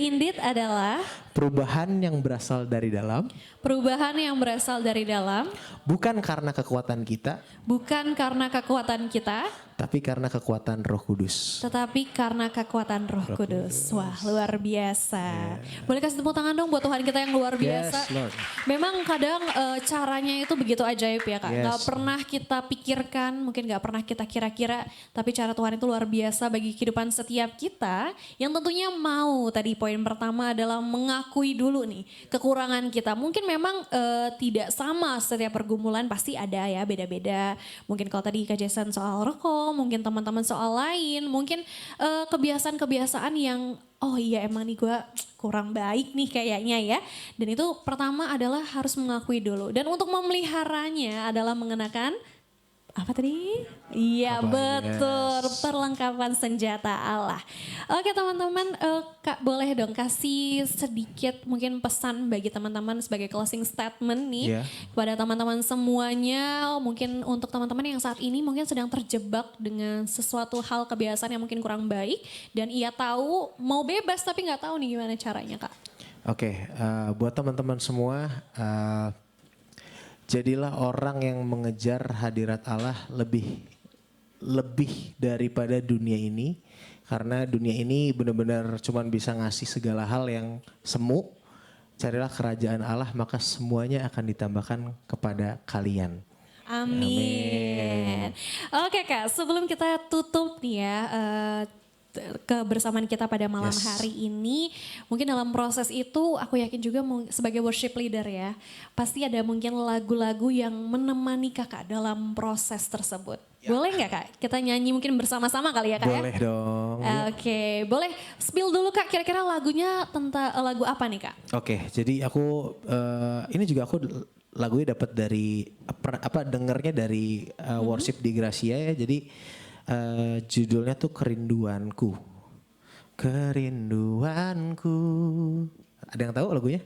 Indeed adalah perubahan yang berasal dari dalam, perubahan yang berasal dari dalam, bukan karena kekuatan kita, bukan karena kekuatan kita, tapi karena kekuatan Roh Kudus. tetapi karena kekuatan Roh Kudus. Wah, luar biasa. Boleh kasih tepuk tangan dong buat Tuhan kita yang luar biasa. Yes, Lord. Memang kadang caranya itu begitu ajaib ya Kak. Yes. Gak pernah kita pikirkan, mungkin gak pernah kita kira-kira. Tapi cara Tuhan itu luar biasa bagi kehidupan setiap kita. Yang tentunya mau, tadi poin pertama adalah mengakui dulu nih kekurangan kita. Mungkin memang tidak sama setiap pergumulan, pasti ada ya beda-beda. Mungkin kalau tadi Kak Jason soal rokok, mungkin teman-teman soal lain, mungkin kebiasaan-kebiasaan yang oh iya emang nih gue kurang baik nih kayaknya ya. Dan itu pertama adalah harus mengakui dulu. Dan untuk memeliharanya adalah mengenakan apa tadi? Iya betul, perlengkapan senjata Allah. Oke teman-teman, Kak boleh dong kasih sedikit mungkin pesan bagi teman-teman sebagai closing statement nih kepada teman-teman semuanya. Mungkin untuk teman-teman yang saat ini mungkin sedang terjebak dengan sesuatu hal kebiasaan yang mungkin kurang baik dan ia tahu mau bebas tapi nggak tahu nih gimana caranya Kak. Oke, buat teman-teman semua, jadilah orang yang mengejar hadirat Allah lebih daripada dunia ini. Karena dunia ini benar-benar cuman bisa ngasih segala hal yang semu. Carilah kerajaan Allah maka semuanya akan ditambahkan kepada kalian. Amin. Oke Kak, sebelum kita tutup nih ya kebersamaan kita pada malam hari ini, mungkin dalam proses itu aku yakin juga sebagai worship leader ya, pasti ada mungkin lagu-lagu yang menemani kakak dalam proses tersebut. Boleh nggak Kak? Kita nyanyi mungkin bersama-sama kali ya Kak? Boleh ya? dong. Oke, boleh spill dulu Kak, kira-kira lagunya tentang lagu apa nih Kak? Oke, jadi aku ini juga aku lagunya dapat dari dengernya dari worship di Gracia ya. Jadi judulnya tuh Kerinduanku. Kerinduanku. Ada yang tahu lagunya?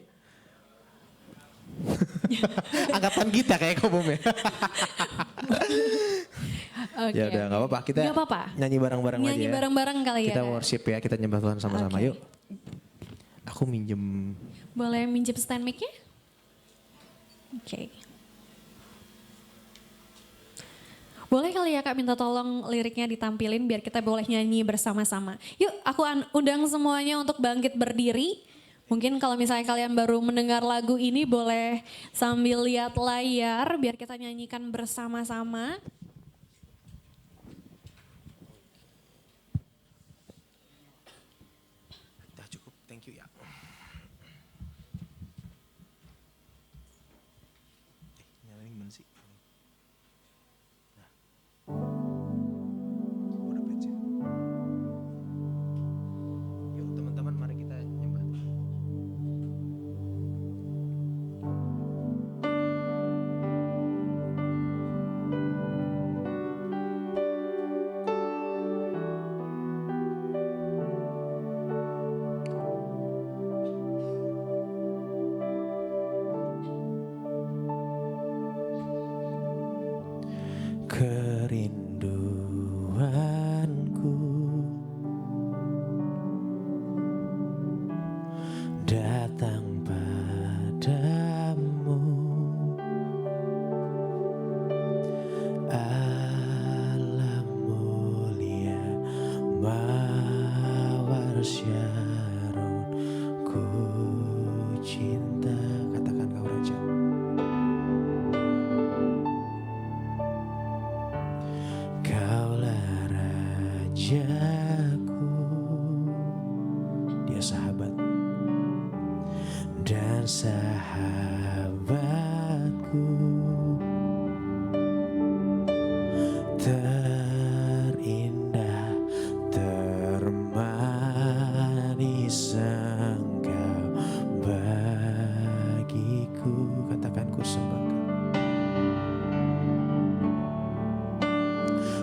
Angkatan kita kayak umumnya. Okay, ya udah nggak apa-apa, kita nyanyi bareng-bareng aja. Nyanyi bareng-bareng kali ya. Kita worship ya, kita nyembah Tuhan sama-sama. Yuk. Aku minjem. Boleh minjem stand mic-nya? Oke. Boleh kali ya Kak minta tolong liriknya ditampilin biar kita boleh nyanyi bersama-sama. Yuk aku undang semuanya untuk bangkit berdiri. Mungkin kalau misalnya kalian baru mendengar lagu ini boleh sambil lihat layar biar kita nyanyikan bersama-sama. Udah cukup, thank you ya. Nyalain gimana sih? Udah pece. Yuk teman-teman mari kita nyembah. Kerinduanku datang padamu, Allah mulia mawar syarun, ku cinta. Katakan kau raja. Kaulah rajaku, dia sahabat dan sahabatku, terindah termanis engkau bagiku. Katakan ku sembah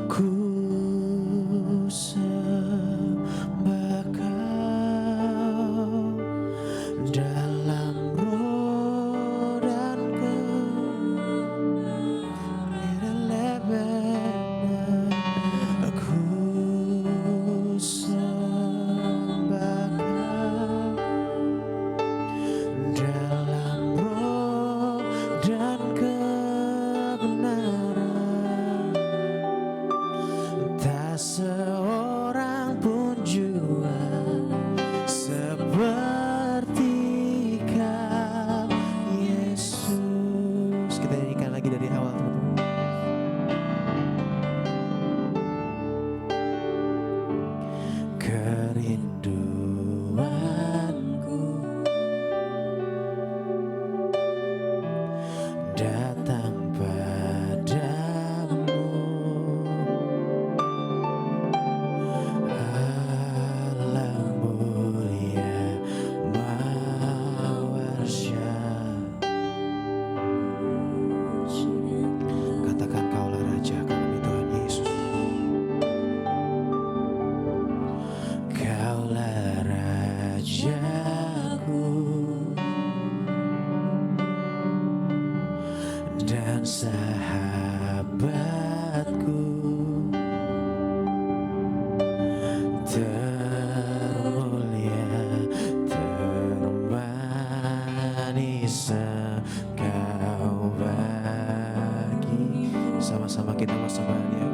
Ku sembah Kau dalam roh dan tak seorang pun jua seperti Kau Yesus. Kita nyanyikan lagi dari awal, teman-teman. Kerinduanku datang padamu, Allah mulia mawarsya. Katakan Kaulah Raja kami Tuhan Yesus. Kaulah Rajaku dan sahabatku, termulia, termanis Engkau bagi. Sama-sama kita mau sembah Dia.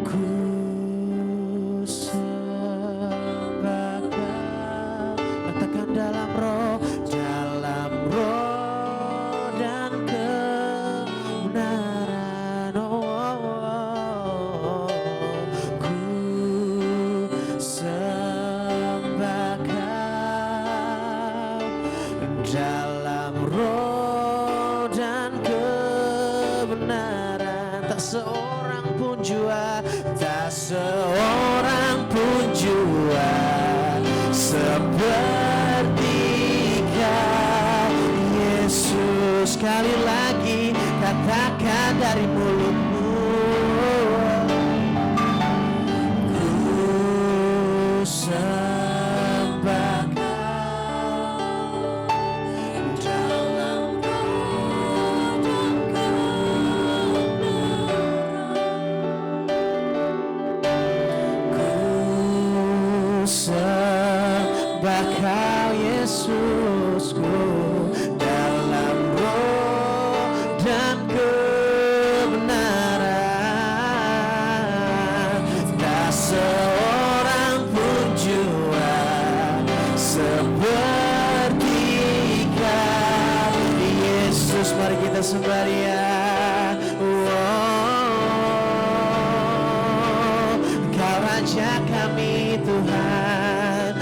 Ku sembah Kau, katakan dalam roh dan kebenaran. Ku sembah Kau dalam roh dan kebenaran. Tak seorang pun jua, tak seorang pun jua seperti Kau Yesus. Sekali lagi katakan dari mulutmu. Ku sembah Kau dalam roh dan kebenaran. Ku sembah Kau Yesusku dalam roh dan kebenaran. Tak seorang pun jua seperti Kau Yesus. Mari kita sembah Dia. Kau Raja kami Tuhan.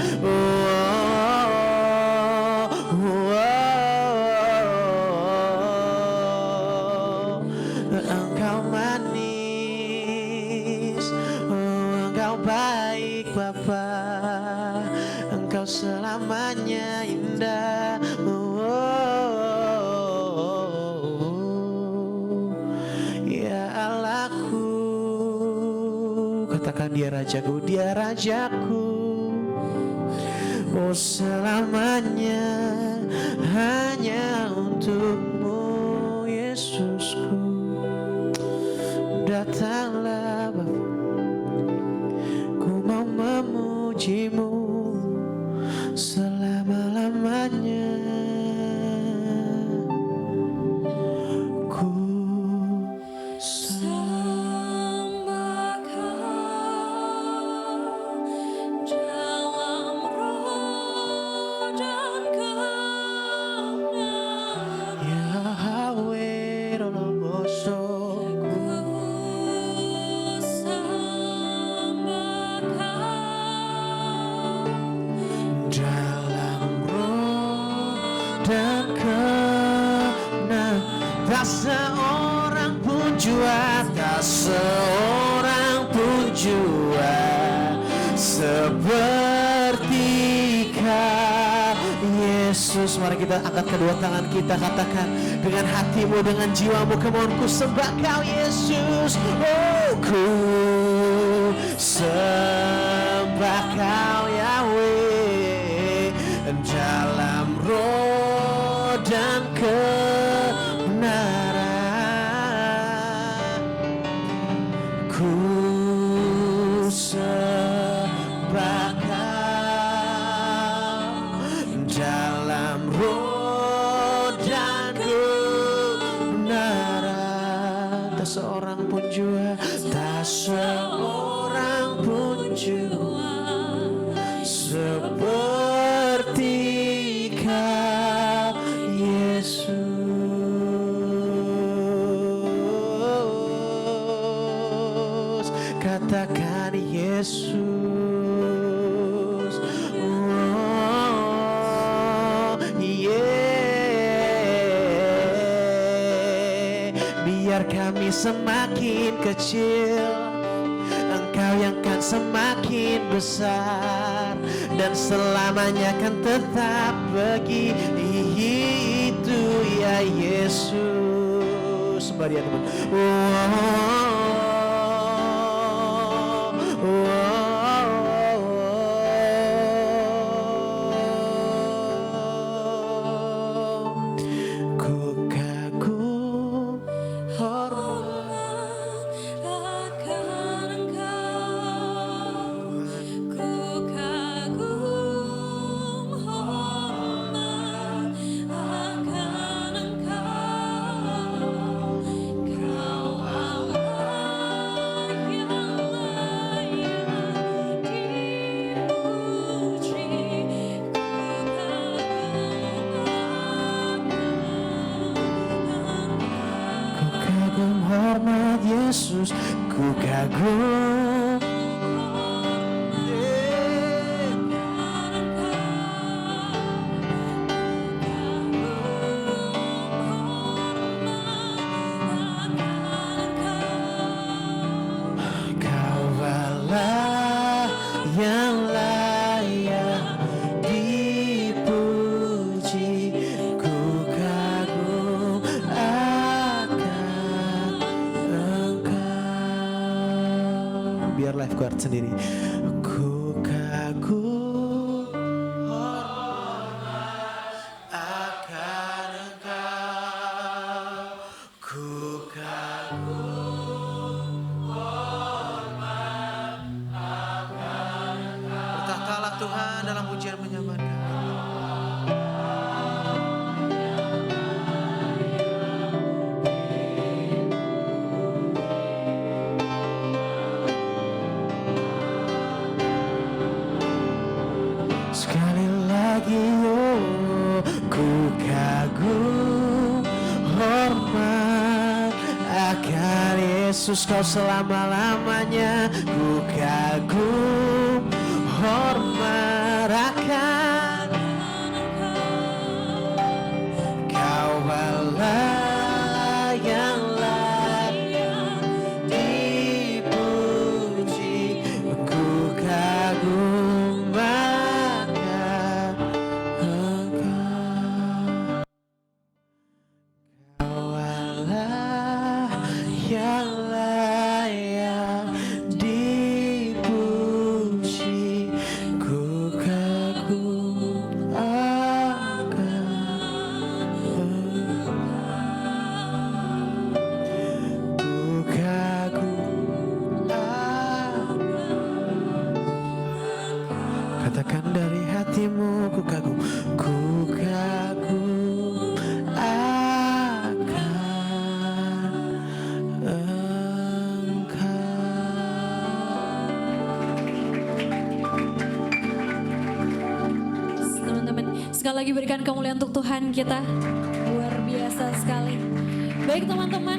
Engkau manis, Engkau baik Bapa, Engkau selamanya indah. Ya Allahku, katakan Dia Rajaku, Dia Rajaku. Oh selamanya hanya untuk-Mu Yesusku. Datanglah Bapa, ku mau memuji-Mu selama-lamanya. Ku Sembah Kau dalam roh dan kebenaran. Yahweh Roloboso. Dan kebenaran. Tak seorang pun jua, tak seorang pun jua seperti Kau Yesus. Mari kita angkat kedua tangan kita, katakan dengan hatimu, dengan jiwamu. Come on, ku sembah Kau Yesus. Oh, ku sembah Kau Yahweh dalam roh dan kebenaran. Ku sembah Kau dalam roh dan kebenaran. Tak seorang pun jua, tak seorang pun jua seperti Kau Yesus. Katakan Yesus. Oh, yeah. Biar kami semakin kecil, Engkau yang kan semakin besar, dan selamanya kan tetap begitu ya Yesus. Sembah dia teman. Ku kagum hormat akan Engkau, ku kagum hormat akan Engkau, Kau Allah yang layak dipuji, ku kagum hormat Yesus, ku kagum. Kau Allah yang layak dipuji, ku kagum akan Engkau. Biar lifeguard sendiri. Ku kagum hormat akan Engkau, ku kagum hormat akan Engkau. Bertahtalah Tuhan dalam pujian menyembah kami. Sekali lagi oh, ku kagum hormat akan Yesus, Kau selama-lamanya. Ku kagum hormat akan Kau Allah yang layak dipuji, ku kagum akan Engkau. Kau Allah yang layak dipuji, ku kagum akan Engkau. Ku kagum akan. Katakan dari hatimu, ku kagum, ku kagum akan Teman-teman, sekali lagi berikan kemuliaan untuk Tuhan kita. Luar biasa sekali. Baik teman-teman,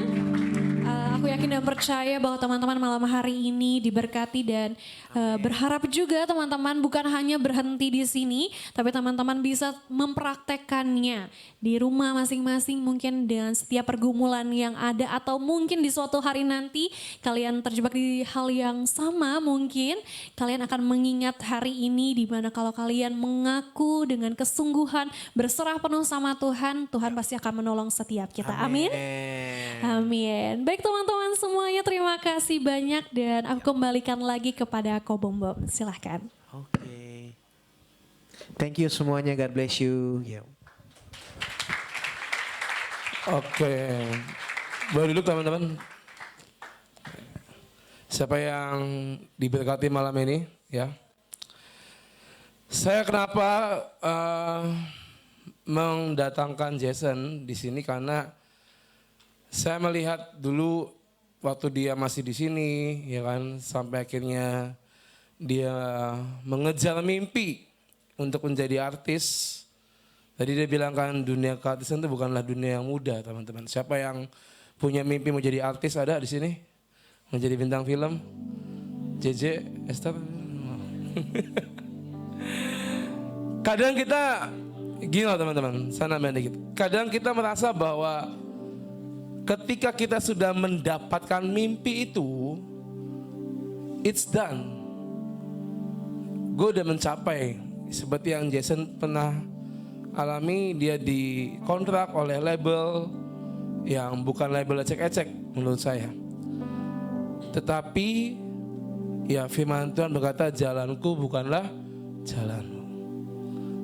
aku yakin dan percaya bahwa teman-teman malam hari ini diberkati dan berharap juga teman-teman bukan hanya berhenti di sini, tapi teman-teman bisa mempraktekkannya di rumah masing-masing, mungkin dengan setiap pergumulan yang ada, atau mungkin di suatu hari nanti kalian terjebak di hal yang sama, mungkin kalian akan mengingat hari ini di mana kalau kalian mengaku dengan kesungguhan berserah penuh sama Tuhan, Tuhan pasti akan menolong setiap kita. Amin. Amin. Baik teman-teman semuanya, terima kasih banyak dan aku kembalikan lagi kepada Kobom Bob. Silahkan. Oke. Thank you semuanya, God bless you. Oke, boleh duduk teman-teman. Siapa yang diberkati malam ini ya? Saya kenapa mendatangkan Jason di sini karena saya melihat dulu waktu dia masih di sini, ya kan, sampai akhirnya dia mengejar mimpi untuk menjadi artis. Tadi dia bilang kan dunia keartisan itu bukanlah dunia yang mudah, teman-teman. Siapa yang punya mimpi mau jadi artis ada di sini? Menjadi bintang film? JJ, Esther? Kadang kita, gini loh teman-teman, saya nambahin dikit. Kadang kita merasa bahwa ketika kita sudah mendapatkan mimpi itu, it's done. Gue udah mencapai, seperti yang Jason pernah alami, dia dikontrak oleh label yang bukan label ecek-ecek menurut saya. Tetapi ya firman Tuhan berkata, jalanku bukanlah jalanmu,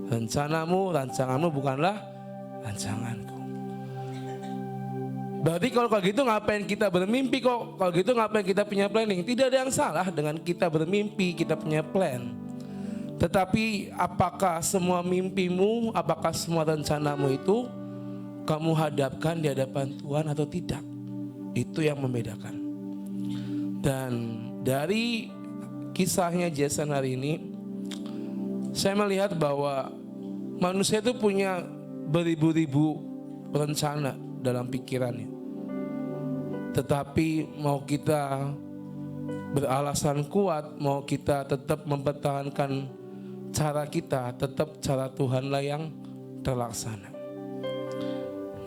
rancanganmu bukanlah rancanganku. Berarti kalau gitu ngapain kita bermimpi kok? Kalau gitu ngapain kita punya planning? Tidak ada yang salah dengan kita bermimpi, kita punya plan. Tetapi apakah semua mimpimu, apakah semua rencanamu itu kamu hadapkan di hadapan Tuhan atau tidak? Itu yang membedakan. Dan dari kisahnya Jason hari ini, saya melihat bahwa manusia itu punya beribu-ribu rencana dalam pikirannya. Tetapi mau kita beralasan kuat, mau kita tetap mempertahankan cara kita, tetap cara Tuhanlah yang terlaksana.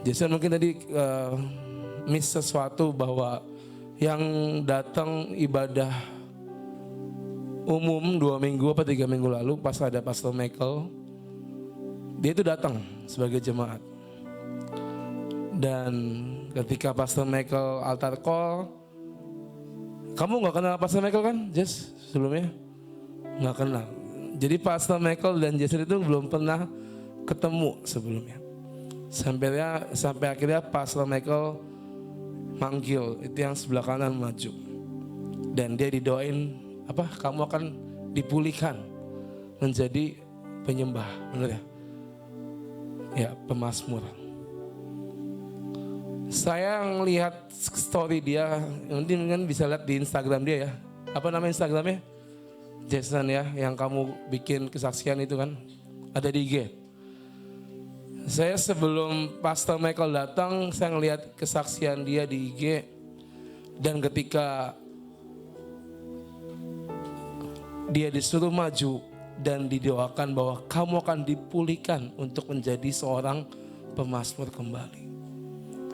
Jason mungkin tadi miss sesuatu bahwa yang datang ibadah umum 2 minggu apa 3 minggu lalu pas ada Pastor Michael, dia itu datang sebagai jemaat. Dan ketika Pastor Michael altar call, kamu gak kenal Pastor Michael kan, Jess, sebelumnya? Gak kenal. Jadi Pastor Michael dan Jason itu belum pernah ketemu sebelumnya. Sampai akhirnya Pastor Michael manggil itu yang sebelah kanan maju. Dan dia didoain, kamu akan dipulihkan menjadi penyembah, benar ya? Ya, pemazmur. Saya ngelihat story dia, nanti mungkin bisa lihat di Instagram dia ya. Apa nama Instagramnya? Jason ya, yang kamu bikin kesaksian itu kan, ada di IG. Saya sebelum Pastor Michael datang, saya ngelihat kesaksian dia di IG. Dan ketika dia disuruh maju dan didoakan bahwa kamu akan dipulihkan untuk menjadi seorang pemazmur kembali.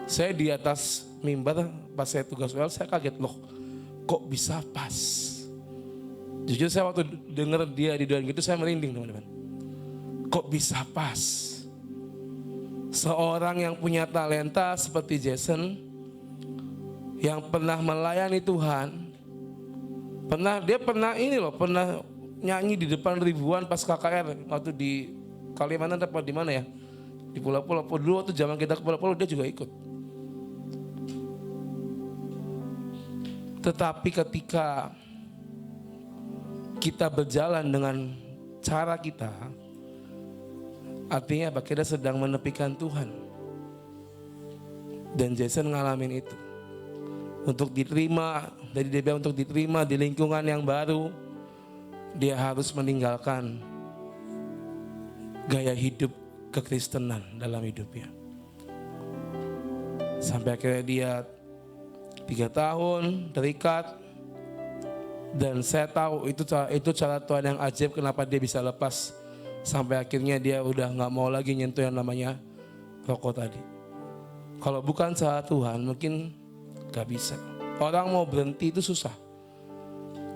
Saya di atas mimbar pas saya tugas WL, saya kaget, loh kok bisa pas. Jujur saya waktu dengar dia didoain gitu saya merinding teman-teman. Kok bisa pas? Seorang yang punya talenta seperti Jason, yang pernah melayani Tuhan, dia pernah nyanyi di depan ribuan pas KKR waktu di Kalimantan atau di mana ya? Di pulau-pulau dulu waktu zaman kita ke pulau-pulau dia juga ikut. Tetapi ketika kita berjalan dengan cara kita, artinya apa? Kita sedang menepikan Tuhan. Dan Jason ngalamin itu. Untuk diterima, dari dia bilang untuk diterima di lingkungan yang baru, dia harus meninggalkan gaya hidup kekristenan dalam hidupnya. Sampai akhirnya dia 3 tahun terikat. Dan saya tahu itu cara Tuhan yang ajaib kenapa dia bisa lepas. Sampai akhirnya dia udah gak mau lagi nyentuh yang namanya rokok tadi. Kalau bukan cara Tuhan mungkin gak bisa. Orang mau berhenti itu susah.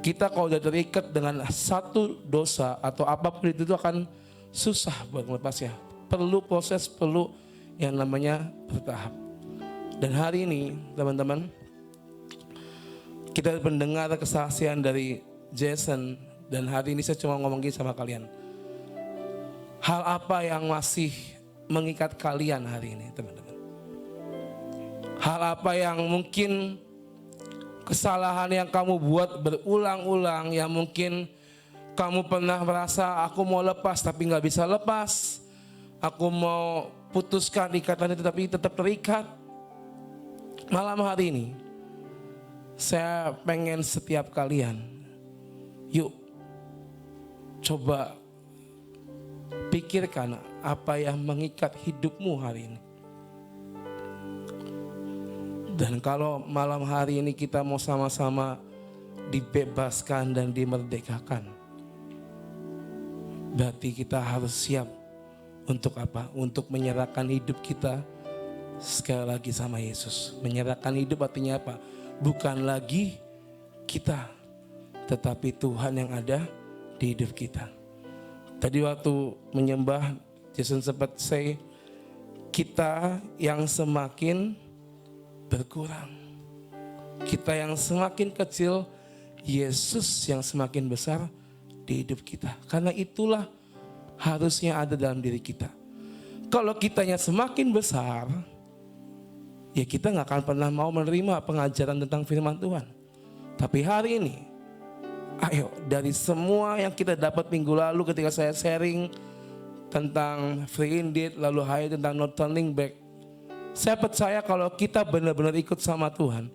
Kita kalau udah terikat dengan satu dosa atau apapun itu akan susah buat melepasnya. Perlu proses, perlu yang namanya bertahap. Dan hari ini teman-teman, kita mendengar kesaksian dari Jason. Dan hari ini saya cuma ngomong gini sama kalian. Hal apa yang masih mengikat kalian hari ini teman-teman? Hal apa yang mungkin kesalahan yang kamu buat berulang-ulang, yang mungkin kamu pernah merasa aku mau lepas tapi gak bisa lepas. Aku mau putuskan ikatan itu tapi tetap terikat. Malam hari ini saya pengen setiap kalian, yuk coba pikirkan apa yang mengikat hidupmu hari ini. Dan kalau malam hari ini kita mau sama-sama dibebaskan dan dimerdekakan, berarti kita harus siap untuk apa? Untuk menyerahkan hidup kita sekali lagi sama Yesus. Menyerahkan hidup artinya apa? Bukan lagi kita, tetapi Tuhan yang ada di hidup kita. Tadi waktu menyembah, Jason sempat say, kita yang semakin berkurang, kita yang semakin kecil, Yesus yang semakin besar di hidup kita. Karena itulah harusnya ada dalam diri kita. Kalau kitanya semakin besar, ya kita gak akan pernah mau menerima pengajaran tentang firman Tuhan. Tapi hari ini, ayo dari semua yang kita dapat minggu lalu ketika saya sharing tentang free indeed, lalu hari tentang not turning back, saya percaya kalau kita benar-benar ikut sama Tuhan,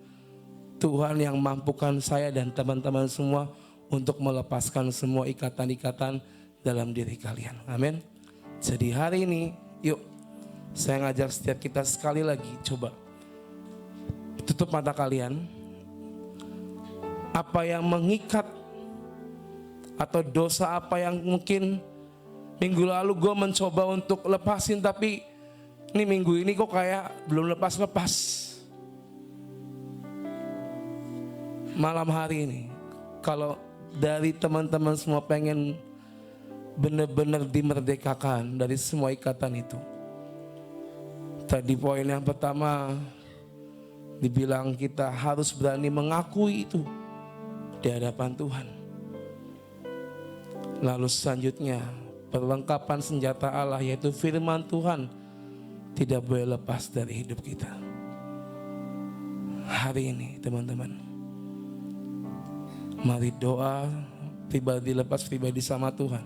Tuhan yang mampukan saya dan teman-teman semua untuk melepaskan semua ikatan-ikatan dalam diri kalian. Amin. Jadi hari ini, yuk saya ngajak setiap kita sekali lagi, coba tutup mata kalian. Apa yang mengikat atau dosa apa yang mungkin minggu lalu gue mencoba untuk lepasin, tapi ini minggu ini kok kayak belum lepas-lepas. Malam hari ini, kalau dari teman-teman semua pengen benar-benar dimerdekakan dari semua ikatan itu. Tadi poin yang pertama dibilang kita harus berani mengakui itu di hadapan Tuhan. Lalu selanjutnya perlengkapan senjata Allah yaitu firman Tuhan tidak boleh lepas dari hidup kita. Hari ini teman-teman, mari doa pribadi, lepas pribadi sama Tuhan.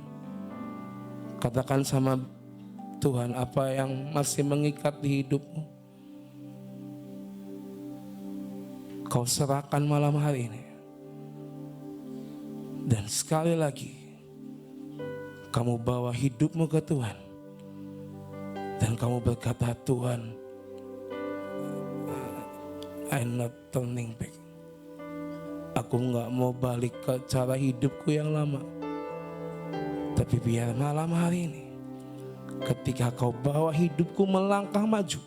Katakan sama Tuhan apa yang masih mengikat di hidupmu. Kau serahkan malam hari ini. Dan sekali lagi, kamu bawa hidupmu ke Tuhan. Dan kamu berkata, Tuhan, I'm not turning back. Aku gak mau balik ke cara hidupku yang lama. Tapi biar malam hari ini, ketika kau bawa hidupku melangkah maju,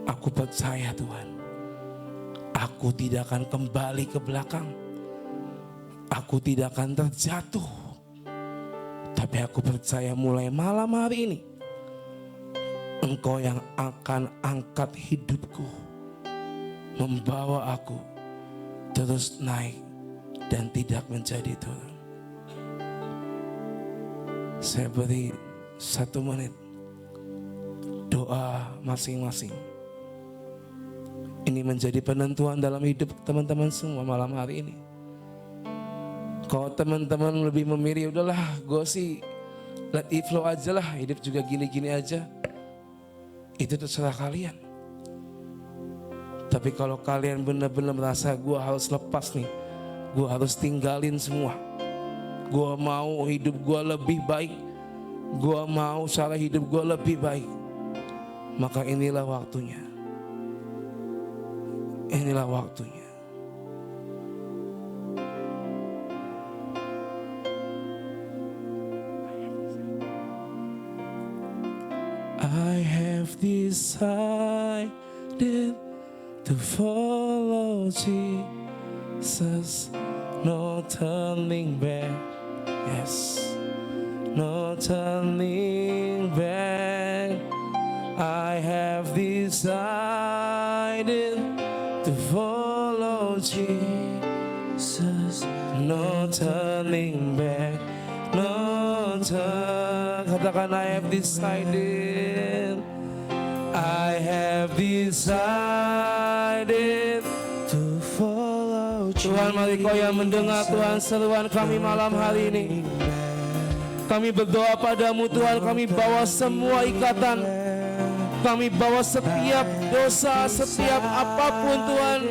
aku percaya Tuhan, aku tidak akan kembali ke belakang. Aku tidak akan terjatuh. Tapi aku percaya mulai malam hari ini, Engkau yang akan angkat hidupku, membawa aku terus naik dan tidak menjadi turun. Saya beri 1 menit doa masing-masing. Ini menjadi penentuan dalam hidup teman-teman semua malam hari ini. Kalau teman-teman lebih memilih, udahlah gue sih let it flow aja lah, hidup juga gini-gini aja, itu terserah kalian. Tapi kalau kalian benar-benar merasa gue harus lepas nih, gue harus tinggalin semua, gue mau hidup gue lebih baik, gue mau cara hidup gue lebih baik, maka inilah waktunya. Inilah waktunya. I have decided to follow Jesus, no turning back. Yes, no turning back. I have decided to follow Jesus, no turning back, no turning. Katakan I have decided, I have decided to follow Jesus. Tuhan, mari Kau yang mendengar Tuhan seruan kami malam hari ini. Kami berdoa padamu Tuhan, kami bawa semua ikatan, kami bawa setiap dosa, setiap apapun Tuhan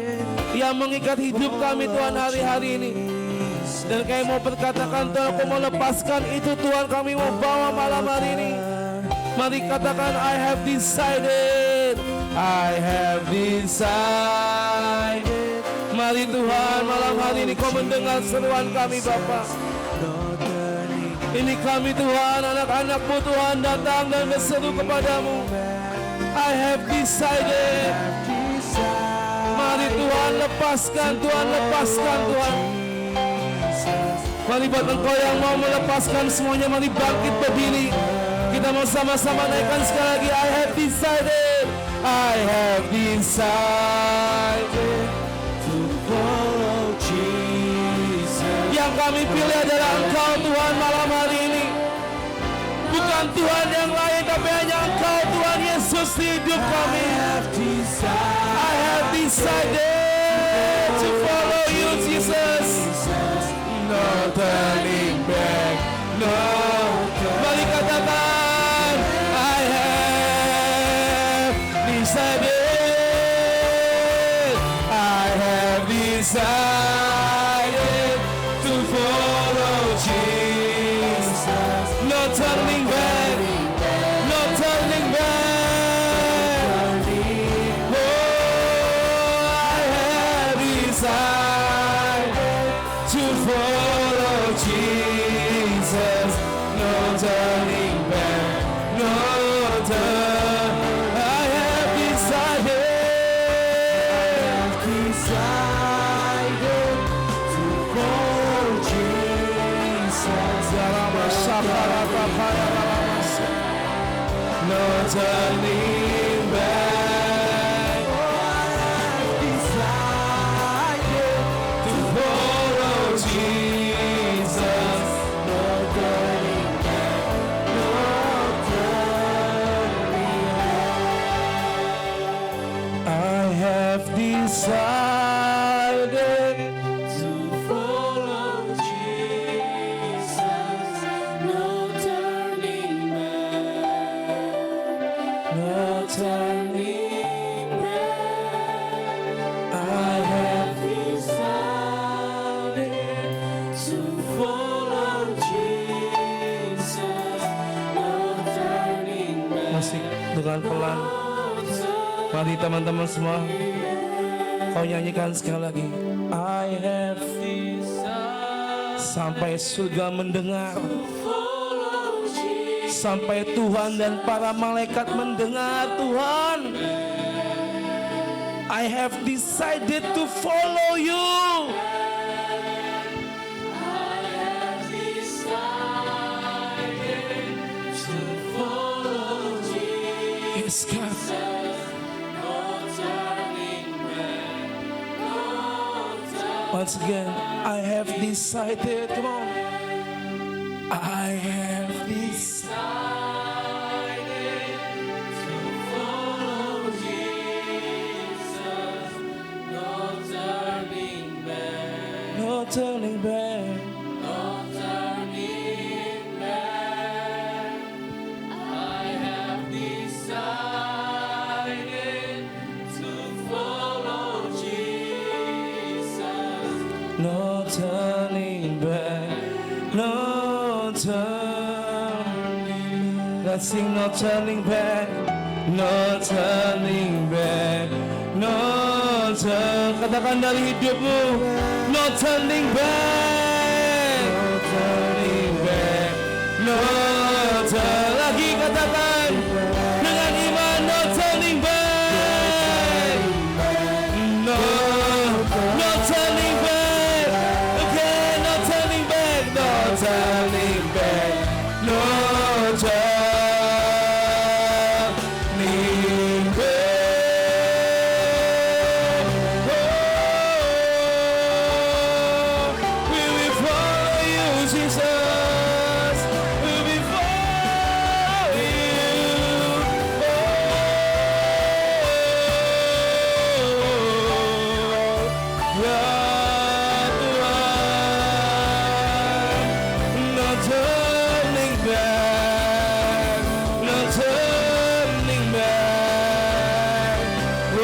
yang mengikat hidup kami Tuhan hari-hari ini. Dan kami mau berkatakan Tuhan, aku mau lepaskan itu Tuhan, kami mau bawa malam hari ini. Mari katakan, I have decided. I have decided. Mari Tuhan, malam hari ini kau mendengar seruan kami Bapa. Ini kami Tuhan, anak-anak-Mu Tuhan datang dan berseru kepadamu. I have decided. Mari Tuhan lepaskan, Tuhan lepaskan Tuhan. Mari buat engkau yang mau melepaskan semuanya, mari bangkit berdiri. Kita mau sama-sama naikkan sekali lagi. I have decided. I have decided to follow Jesus. Yang kami pilih adalah Engkau Tuhan malam hari ini. Bukan Tuhan yang lain, tapi hanya Engkau Tuhan Yesus di hidup kami. I have decided to follow you Jesus. No turning back, no. Mari katakan, I have decided. I have decided to follow Jesus. No turning back, no turning back. Oh, I have decided to follow Jesus. No turning back, no turn. I have decided to follow Jesus. No turning back. I have decided to follow Jesus. No turning back, no turning back. I have decided to follow Jesus. No turning back, no turning back. I have decided to follow Jesus. No turning back. Masih dengan pelan. Mari teman-teman semua, kau nyanyikan sekali lagi. I have decided. Sampai surga mendengar, sampai Tuhan dan para malaikat mendengar Tuhan. I have decided to follow you. Yes, God. Once again, I have decided. Come on. I have decided to follow Jesus. No turning back. No turning back. No turning back. I have decided to follow Jesus. No turning back. No turning. Let's sing no turning back. No turning back. No turn. Katakan dari hidupmu. No turning back. No turning back. No turn. Lagi katakan dengan iman. No turning back. No. No turning back. Okay, no turning back. No turning back. No turning back. Oh, we will follow you, Jesus. We will follow you. Oh, ya Tuhan. No turning back, no turning back. Oh,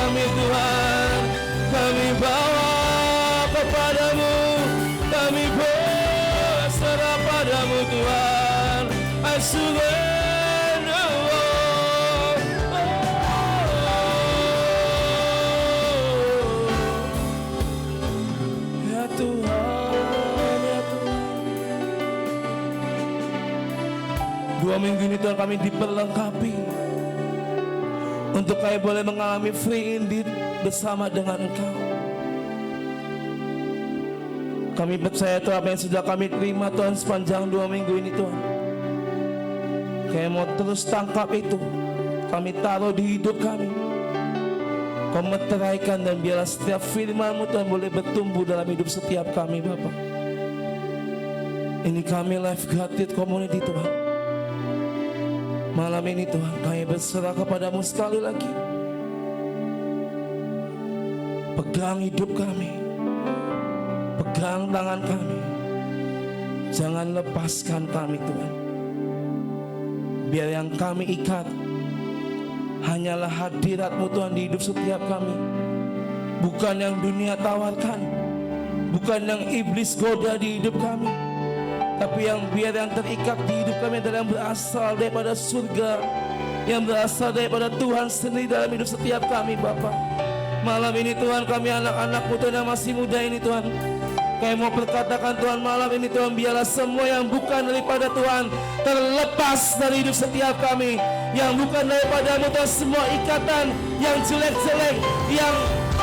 kami Tuhan, kami bawa kepadamu, kami berserah padamu Tuhan. I surrender all. Ya Tuhan, ya Tuhan. 2 minggu ini Tuhan kami diperlengkapi untuk kami boleh mengalami free indeed bersama dengan Engkau. Kami percaya Tuhan apa yang sudah kami terima Tuhan sepanjang 2 minggu ini Tuhan, kami mau terus tangkap itu, kami taruh di hidup kami. Kau meteraikan dan biarlah setiap firman-Mu Tuhan boleh bertumbuh dalam hidup setiap kami Bapa. Ini kami Life Guided Community Tuhan. Malam ini Tuhan kami berserah kepadamu sekali lagi. Pegang hidup kami, pegang tangan kami, jangan lepaskan kami Tuhan. Biar yang kami ikat hanyalah hadirat-Mu Tuhan di hidup setiap kami. Bukan yang dunia tawarkan, bukan yang iblis goda di hidup kami, tapi yang biar yang terikat di hidup kami adalah yang berasal daripada surga, yang berasal daripada Tuhan sendiri dalam hidup setiap kami Bapa. Malam ini Tuhan kami anak-anak-Mu Tuhan yang masih muda ini Tuhan, kami mau berkatakan Tuhan malam ini Tuhan, biarlah semua yang bukan daripada Tuhan terlepas dari hidup setiap kami. Yang bukan daripada-Mu Tuhan, semua ikatan yang jelek-jelek, yang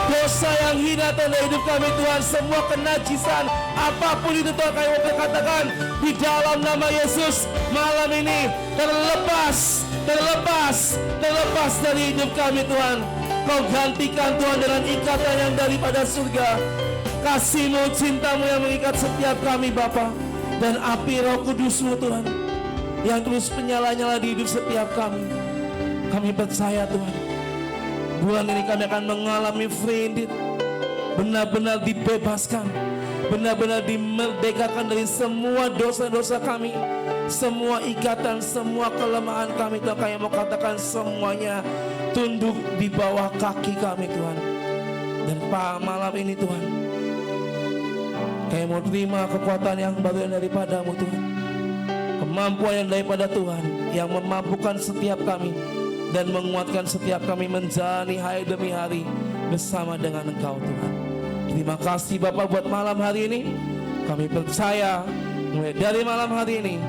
dosa yang hina Tuhan dari hidup kami Tuhan, semua kenajisan apapun itu Tuhan kami mau berkatakan di dalam nama Yesus malam ini terlepas dari hidup kami Tuhan. Kau gantikan Tuhan dengan ikatan yang daripada surga, kasih-Mu, cinta-Mu yang mengikat setiap kami Bapa, dan api Roh Kudus-Mu Tuhan yang terus menyala-nyala di hidup setiap kami. Kami percaya Tuhan, bulan ini kami akan mengalami free indeed, benar-benar dibebaskan, benar-benar dimerdekakan dari semua dosa-dosa kami, semua ikatan, semua kelemahan kami Tuhan. Kami mau katakan semuanya tunduk di bawah kaki kami Tuhan. Dan malam ini Tuhan, kami mau terima kekuatan yang baru yang daripada-Mu Tuhan, kemampuan yang daripada Tuhan yang memampukan setiap kami dan menguatkan setiap kami menjalani hari demi hari bersama dengan Engkau Tuhan. Terima kasih Bapak buat malam hari ini. Kami percaya mulai dari malam hari ini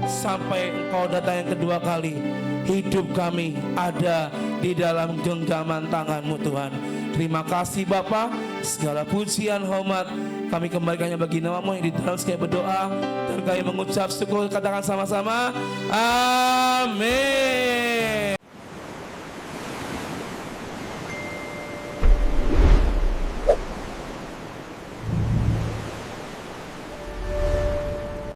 sampai Engkau datang yang kedua kali, hidup kami ada di dalam genggaman tangan-Mu Tuhan. Terima kasih Bapa, segala pujian hormat kami kembalikannya bagi nama-Mu yang di dalam sekali berdoa dan kami mengucap syukur, katakan sama-sama amin.